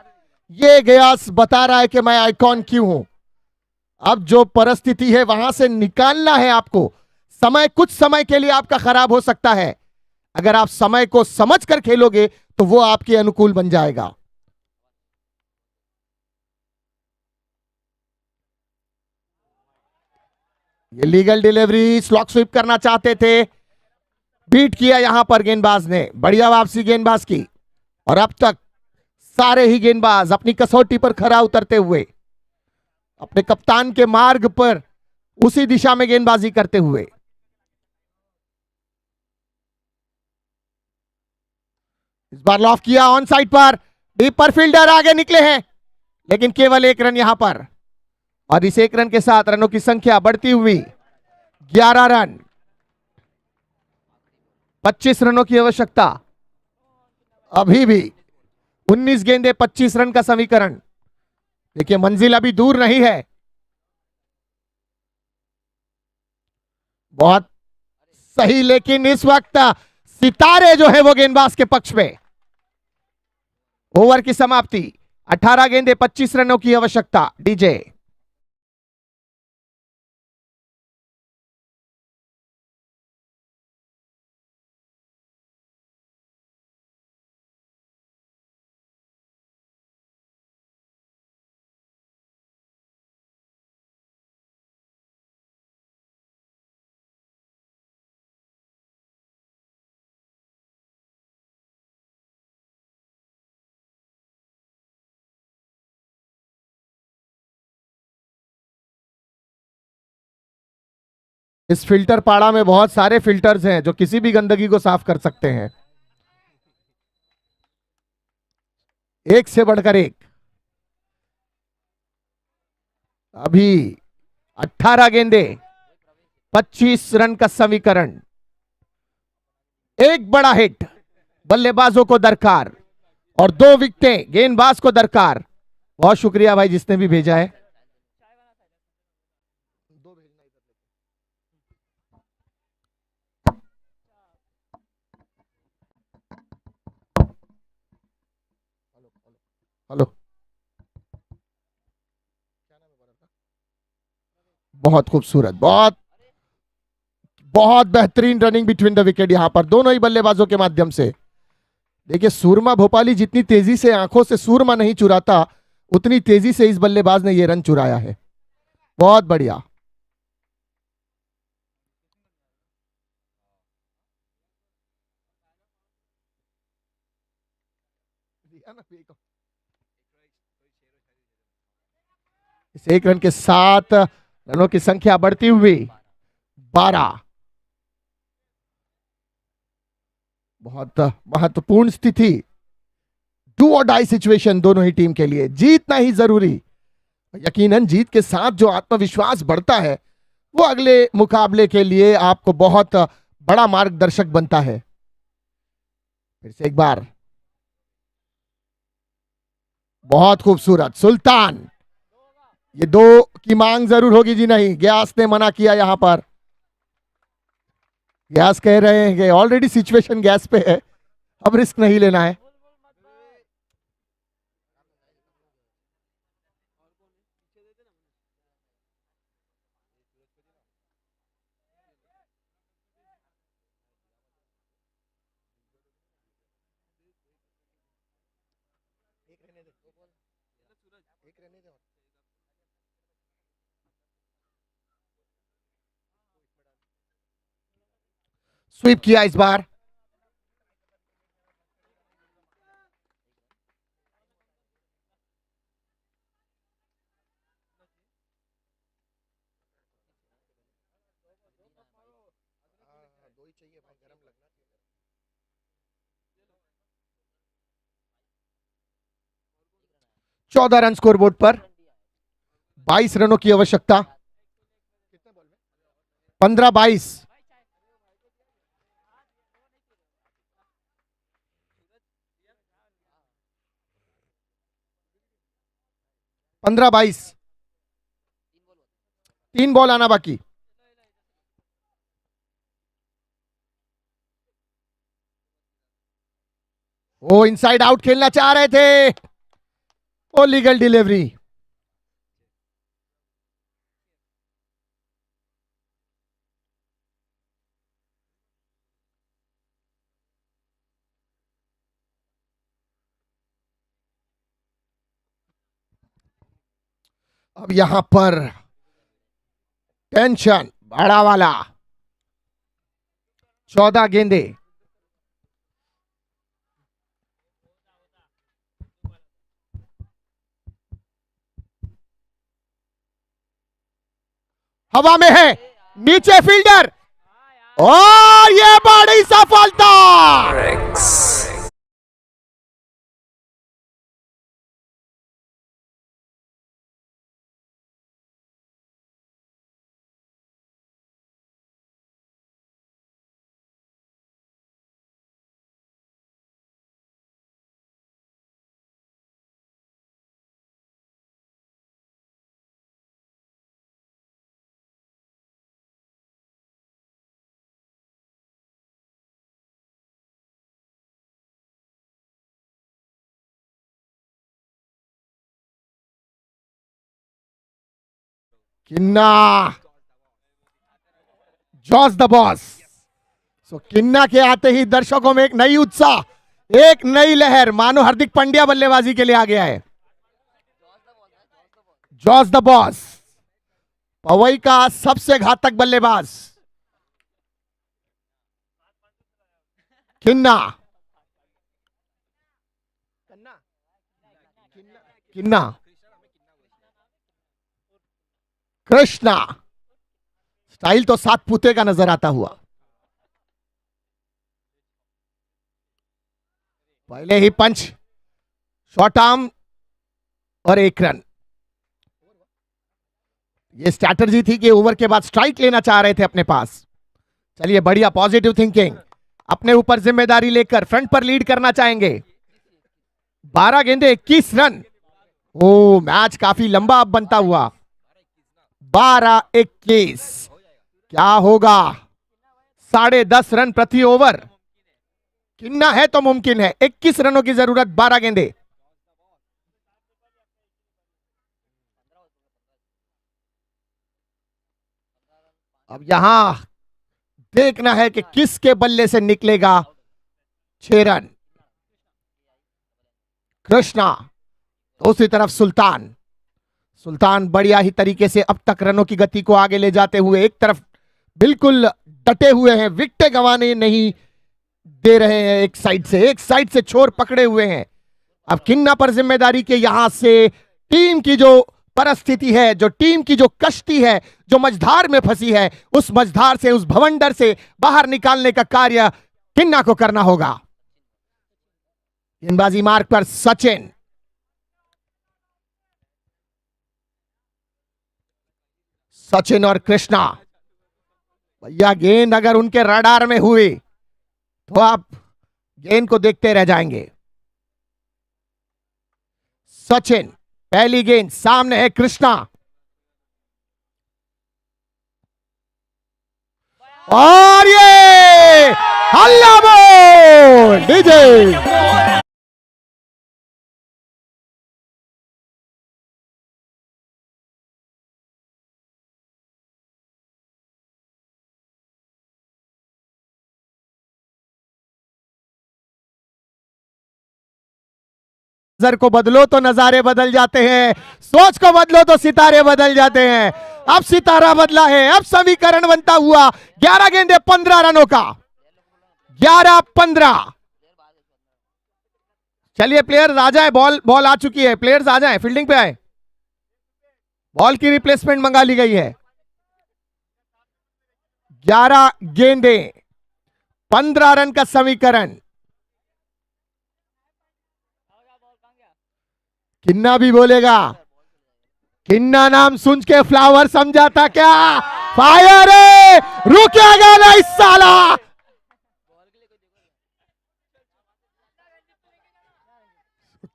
ये गयास बता रहा है कि मैं आइकॉन क्यों हूं। अब जो परिस्थिति है वहां से निकालना है आपको। समय कुछ समय के लिए आपका खराब हो सकता है, अगर आप समय को समझकर खेलोगे तो वो आपके अनुकूल बन जाएगा। ये लीगल डिलीवरी, स्लॉक स्वीप करना चाहते थे, बीट किया यहां पर गेंदबाज ने। बढ़िया वापसी गेंदबाज की, और अब तक सारे ही गेंदबाज अपनी कसौटी पर खरा उतरते हुए, अपने कप्तान के मार्ग पर उसी दिशा में गेंदबाजी करते हुए। इस बार लॉफ किया ऑन साइड पर, डीप पर फील्डर आगे निकले हैं, लेकिन केवल एक रन यहां पर, और इस एक रन के साथ रनों की संख्या बढ़ती हुई 11 रन। 25 रनों की आवश्यकता, अभी भी 19 गेंदे 25 रन का समीकरण। देखिए मंजिल अभी दूर नहीं है। बहुत सही, लेकिन इस वक्त सितारे जो है वो गेंदबाज के पक्ष में। ओवर की समाप्ति, 18 गेंदे 25 रनों की आवश्यकता। डीजे इस फिल्टर पाड़ा में बहुत सारे फिल्टर्स हैं जो किसी भी गंदगी को साफ कर सकते हैं, एक से बढ़कर एक। अभी 18 गेंदे 25 रन का समीकरण। एक बड़ा हिट बल्लेबाजों को दरकार, और 2 विकेटें गेंदबाज को दरकार। बहुत शुक्रिया भाई जिसने भी भेजा है। हेलो, बहुत खूबसूरत, बहुत बहुत बेहतरीन रनिंग बिटवीन द विकेट यहां पर दोनों ही बल्लेबाजों के माध्यम से। देखिए सूरमा भोपाली जितनी तेजी से आंखों से सूरमा नहीं चुराता, उतनी तेजी से इस बल्लेबाज ने यह रन चुराया है। बहुत बढ़िया। इस एक रन के साथ रनों की संख्या बढ़ती हुई 12। बहुत महत्वपूर्ण स्थिति, डू और डाई सिचुएशन दोनों ही टीम के लिए। जीतना ही जरूरी। यकीनन जीत के साथ जो आत्मविश्वास बढ़ता है वो अगले मुकाबले के लिए आपको बहुत बड़ा मार्गदर्शक बनता है। फिर से एक बार, बहुत खूबसूरत सुल्तान। ये 2 की मांग जरूर होगी जी, नहीं ग्यास ने मना किया यहां पर। ग्यास कह रहे हैं कि ऑलरेडी सिचुएशन गैस पे है, अब रिस्क नहीं लेना है। स्वीप किया इस बार। चौदह रन स्कोरबोर्ड पर, 22 रनों की आवश्यकता। 15-22। 15-22, 3 बॉल आना बाकी। वो इनसाइड आउट खेलना चाह रहे थे, वो लीगल डिलीवरी। अब यहां पर टेंशन बड़ा वाला 14 गेंदे। हवा में है, नीचे फील्डर, और ये बड़ी सफलता। किन्ना, जॉस द बॉस। सो किन्ना के आते ही दर्शकों में एक नई उत्साह, एक नई लहर, मानो हार्दिक पांड्या बल्लेबाजी के लिए आ गया है। जॉस द बॉस, पवई का सबसे घातक बल्लेबाज। किन्ना, किन्ना, कृष्णा, स्टाइल तो सात पुते का नजर आता हुआ। पहले ही पंच, शॉर्ट आर्म और 1 रन। ये स्ट्रैटेजी थी कि ओवर के बाद स्ट्राइक लेना चाह रहे थे अपने पास। चलिए बढ़िया, पॉजिटिव थिंकिंग, अपने ऊपर जिम्मेदारी लेकर फ्रंट पर लीड करना चाहेंगे। 12 गेंदे 21 रन। ओ, मैच काफी लंबा अब बनता हुआ। 12-21, क्या होगा? 10.5 रन प्रति ओवर। किन्ना है तो मुमकिन है। 21 रनों की जरूरत, 12 गेंदे। अब यहां देखना है कि किसके बल्ले से निकलेगा 6 रन। कृष्णा, दूसरी तरफ सुल्तान। सुल्तान बढ़िया ही तरीके से अब तक रनों की गति को आगे ले जाते हुए एक तरफ बिल्कुल डटे हुए हैं, विकेट गंवाने नहीं दे रहे हैं। एक साइड से छोर पकड़े हुए हैं। अब किन्ना पर जिम्मेदारी के यहां से टीम की जो परिस्थिति है, जो टीम की जो कश्ती है, जो मझधार में फंसी है, उस मझधार से, उस भवंडर से बाहर निकालने का कार्य किन्ना को करना होगा। गेंदबाजी मार्ग पर सचिन। सचिन और कृष्णा, भैया गेंद अगर उनके रडार में हुई तो आप गेंद को देखते रह जाएंगे। सचिन, पहली गेंद, सामने है कृष्णा, और ये हल्ला बोल डीजे। नजर को बदलो तो नजारे बदल जाते हैं, सोच को बदलो तो सितारे बदल जाते हैं। अब सितारा बदला है, अब समीकरण बनता हुआ। 11 गेंदे 15 रनों का, 11-15। चलिए प्लेयर्स आ जाए, बॉल आ चुकी है, प्लेयर्स आ जाए, फील्डिंग पे आए। बॉल की रिप्लेसमेंट मंगा ली गई है। 11 गेंदे 15 रन का समीकरण। किन्ना भी बोलेगा, किन्ना नाम सुन के फ्लावर समझा था क्या? फायर है, रुकेगा नहीं साला।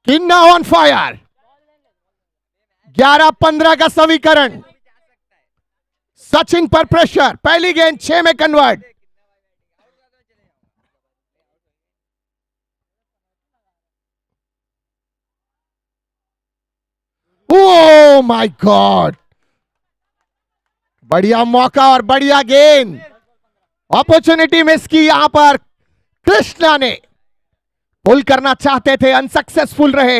किन्ना ऑन फायर। 11-15 का समीकरण। सचिन पर प्रेशर, पहली गेंद 6 में कन्वर्ट। ओ माय गॉड, बढ़िया मौका और बढ़िया गेंद। अपॉर्चुनिटी मिस की यहां पर कृष्णा ने। पुल करना चाहते थे, अनसक्सेसफुल रहे।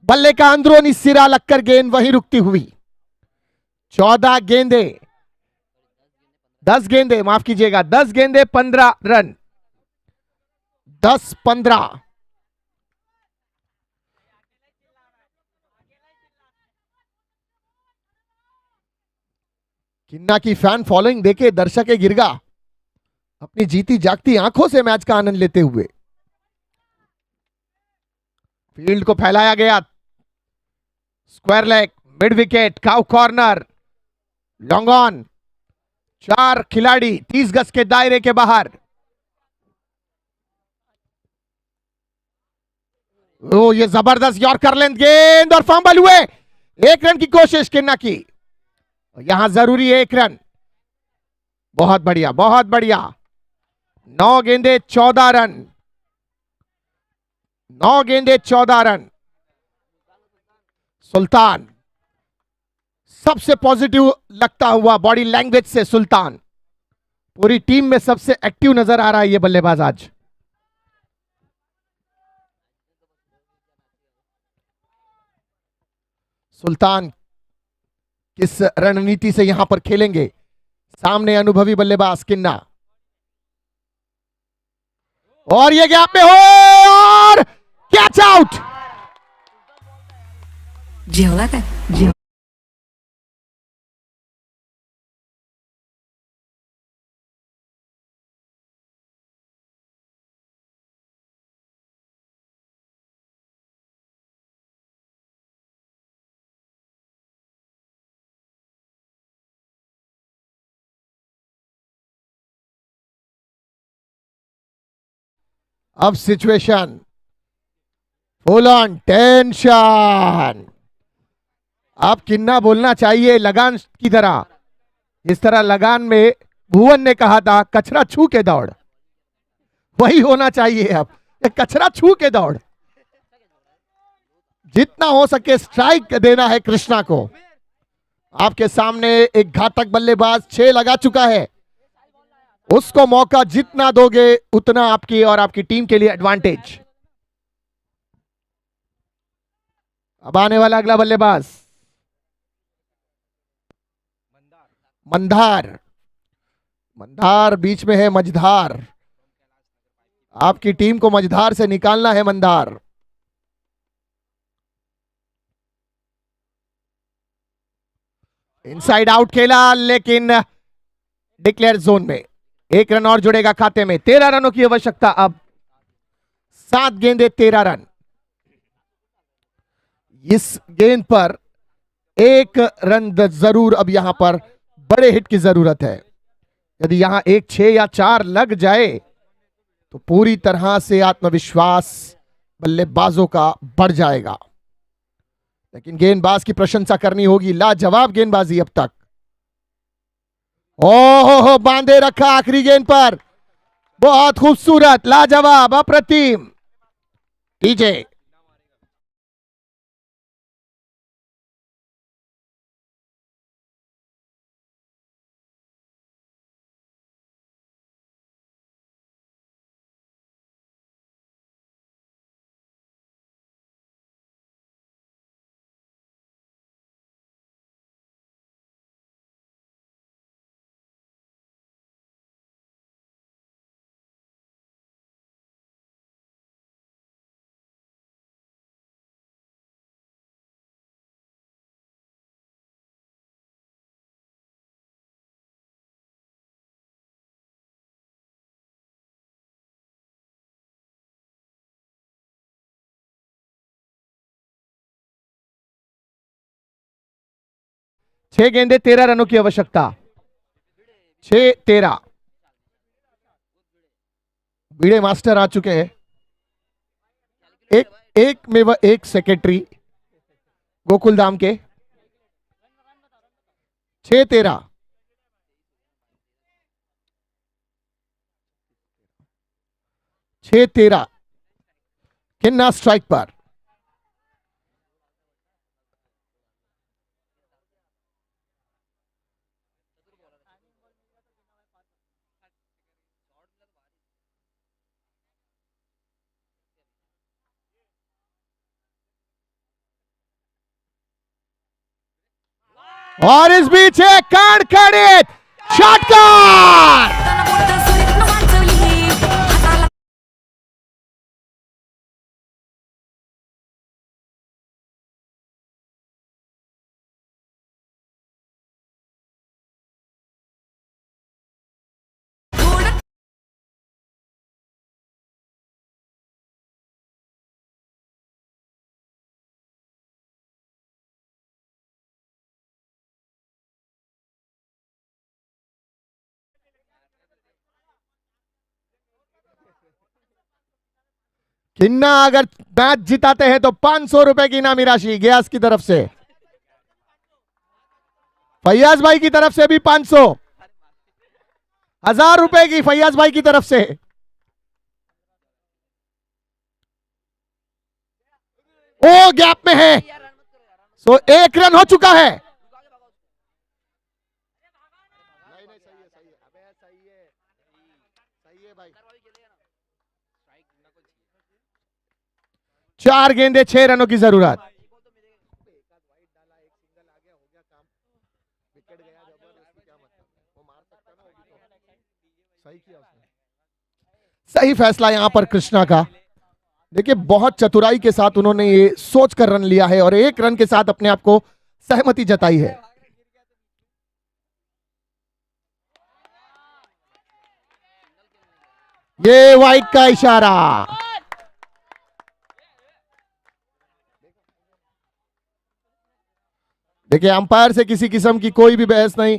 बल्ले का अंदरूनी सिरा लगकर गेंद वहीं रुकती हुई। 14 गेंदे 10 गेंदे, माफ कीजिएगा, 10 गेंदे 15 रन, 10-15। किन्ना की फैन फॉलोइंग देखे दर्शक गिरगा अपनी जीती जागती आंखों से मैच का आनंद लेते हुए। फील्ड को फैलाया गया, square leg, mid wicket, cow corner, long on, 4 खिलाड़ी 30 गज के दायरे के बाहर। ओ ये जबरदस्त यॉर्कर लेंथ गेंद और फंबल हुए। 1 रन की कोशिश किन्ना की, यहां जरूरी है 1 रन। बहुत बढ़िया, बहुत बढ़िया। 9 गेंदे 14 रन, 9 गेंदे 14 रन। सुल्तान सबसे पॉजिटिव लगता हुआ बॉडी लैंग्वेज से, सुल्तान पूरी टीम में सबसे एक्टिव नजर आ रहा है ये बल्लेबाज आज। सुल्तान किस रणनीति से यहां पर खेलेंगे? सामने अनुभवी बल्लेबाज किन्ना, और ये गैप में हो और कैच आउट। जेवला काय? अब सिचुएशन फुल ऑन टेंशन। अब किन्ना बोलना चाहिए लगान की तरह, इस तरह लगान में भुवन ने कहा था कचरा छू के दौड़, वही होना चाहिए। अब कचरा छू के दौड़, जितना हो सके स्ट्राइक देना है कृष्णा को। आपके सामने एक घातक बल्लेबाज 6 लगा चुका है, उसको मौका जितना दोगे उतना आपकी और आपकी टीम के लिए एडवांटेज। अब आने वाला अगला बल्लेबाज मंदार। मंदार बीच में है मझधार, आपकी टीम को मझधार से निकालना है मंदार। इनसाइड आउट खेला लेकिन डिक्लेयर जोन में। 1 रन और जुड़ेगा खाते में। 13 रनों की आवश्यकता अब, 7 गेंदे 13 रन। इस गेंद पर 1 रन जरूर अब यहां पर बड़े हिट की जरूरत है। यदि यहां 1 6 या 4 लग जाए तो पूरी तरह से आत्मविश्वास बल्लेबाजों का बढ़ जाएगा। लेकिन गेंदबाज की प्रशंसा करनी होगी, लाजवाब गेंदबाजी अब तक। ओहो बांधे रखा आखिरी गेंद पर, बहुत खूबसूरत, लाजवाब, अप्रतिम। टीजे 6 गेंदे 13 रनों की आवश्यकता। 6-13। बीड़े मास्टर आ चुके हैं। एक में वह एक सेक्रेटरी गोकुल धाम के। 6-13। 6-13। किन्ना स्ट्राइक पर। और इस बीच एक कड़कड़ित षटकार! किन्ना अगर मैच जिताते हैं तो 500 रुपए की इनामी राशि गयास की तरफ से, फैयाज भाई की तरफ से भी 500, 1000 रुपए की फैयाज भाई की तरफ से। ओ गैप में है, सो 1 रन हो चुका है। चार गेंदे 6 रनों की जरूरत। सही फैसला यहां पर कृष्णा का। देखिए बहुत चतुराई के साथ उन्होंने ये सोच कर रन लिया है और 1 रन के साथ अपने आप को सहमति जताई है। ये वाइड का इशारा। देखिए अंपायर से किसी किस्म की कोई भी बहस नहीं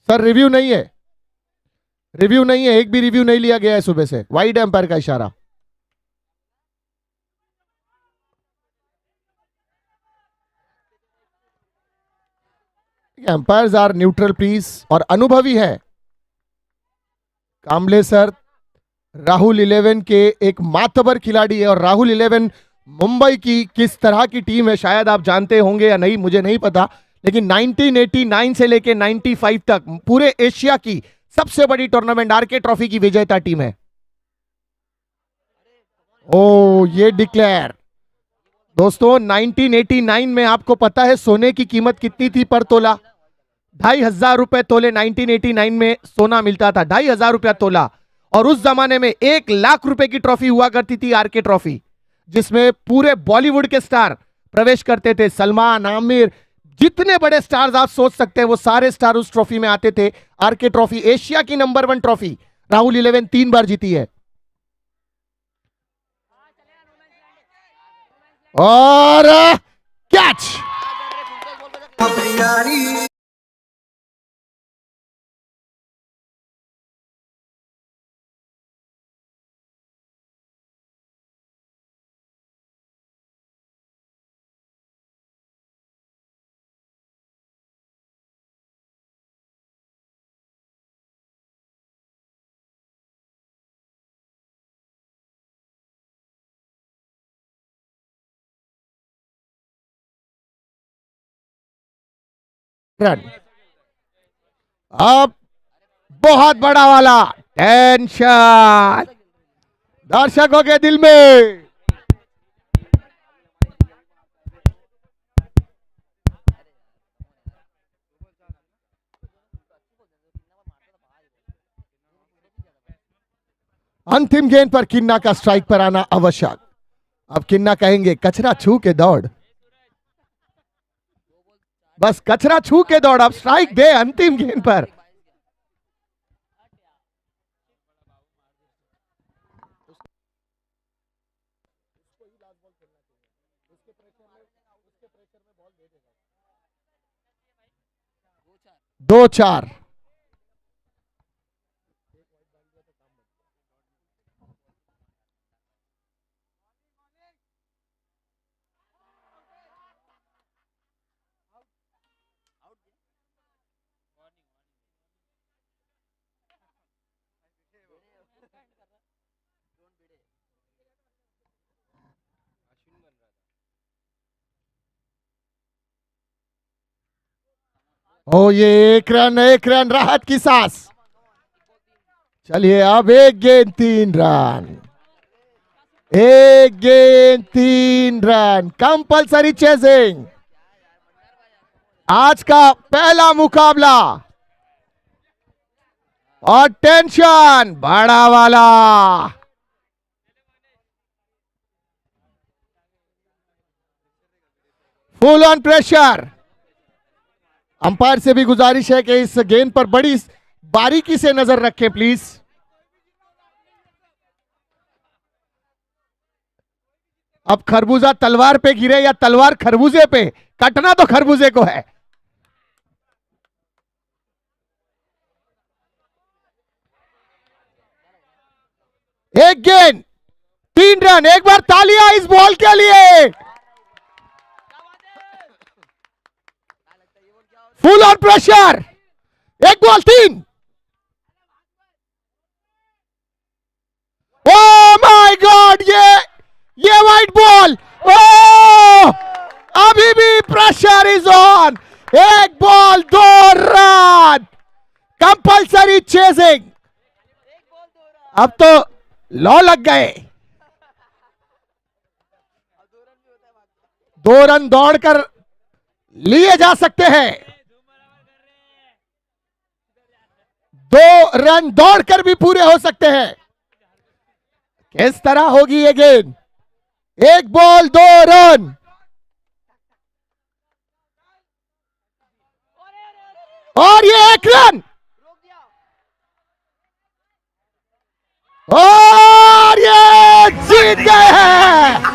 सर, रिव्यू नहीं है, रिव्यू नहीं है, एक भी रिव्यू नहीं लिया गया है सुबह से। वाइड अंपायर का इशारा। अंपायर्स आर न्यूट्रल प्लीज और अनुभवी है। कामले सर राहुल 11 के एक मातबर खिलाड़ी है और राहुल 11 मुंबई की किस तरह की टीम है शायद आप जानते होंगे या नहीं, मुझे नहीं पता, लेकिन 1989 से लेके 95 तक पूरे एशिया की सबसे बड़ी टूर्नामेंट आरके ट्रॉफी की विजेता टीम है। ओ ये डिक्लेयर दोस्तों, 1989 में आपको पता है सोने की कीमत कितनी थी पर तोला? 2500 रुपए तोले 1989 में सोना मिलता था, 2500 रुपया तोला। और उस जमाने में 1 लाख रुपए की ट्रॉफी हुआ करती थी आरके ट्रॉफी, जिसमें पूरे बॉलीवुड के स्टार प्रवेश करते थे। सलमान, आमिर, जितने बड़े स्टार्स आप सोच सकते हैं वो सारे स्टार उस ट्रॉफी में आते थे। आरके ट्रॉफी एशिया की नंबर 1 ट्रॉफी राहुल 11 3 बार जीती है। और कैच। रन। अब बहुत बड़ा वाला टेंशन दर्शकों के दिल में। अंतिम गेंद पर किन्ना का स्ट्राइक पर आना आवश्यक। अब किन्ना कहेंगे कचरा छू के दौड़, बस कचरा छू के दौड़, अब स्ट्राइक दे अंतिम गेंद पर। दो 4। ओ ये 1 रन राहत की सांस। चलिए अब 1 गेंद 3 रन, 1 गेंद 3 रन, कंपल्सरी चेजिंग। आज का पहला मुकाबला और टेंशन बड़ा वाला। Full on pressure. अंपायर से भी गुजारिश है कि इस गेंद पर बड़ी बारीकी से नजर रखें प्लीज। अब खरबूजा तलवार पे गिरे या तलवार खरबूजे पे, कटना तो खरबूजे को है। एक गेंद 3 रन। एक बार तालियां इस बॉल के लिए। Full on pressure. एक बॉल 3। ओ माय गॉड, ये वाइट बॉल। ओ अभी भी प्रेशर इज ऑन। एक बॉल 2 रन। Compulsory chasing. अब तो लॉ लग गए। 2 रन दौड़कर लिए जा सकते हैं। 2 रन दौड़कर भी पूरे हो सकते हैं। किस तरह होगी ये गेंद? एक बॉल 2 रन। और ये 1 रन। और ये जीत गए हैं।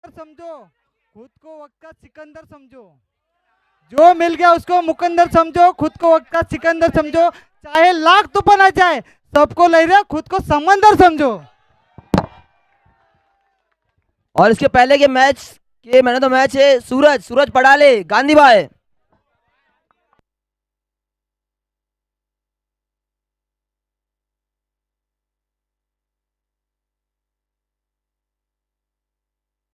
समझो, खुद को वक्त का सिकंदर समझो। जो मिल गया उसको मुकंदर समझो, खुद को वक्त का सिकंदर समझो। चाहे लाख तूफान आ जाए, सबको ले रहे, खुद को समंदर समझो। और इसके पहले के मैच के मैंने तो मैच है सूरज पड़ाले गांधी भाई।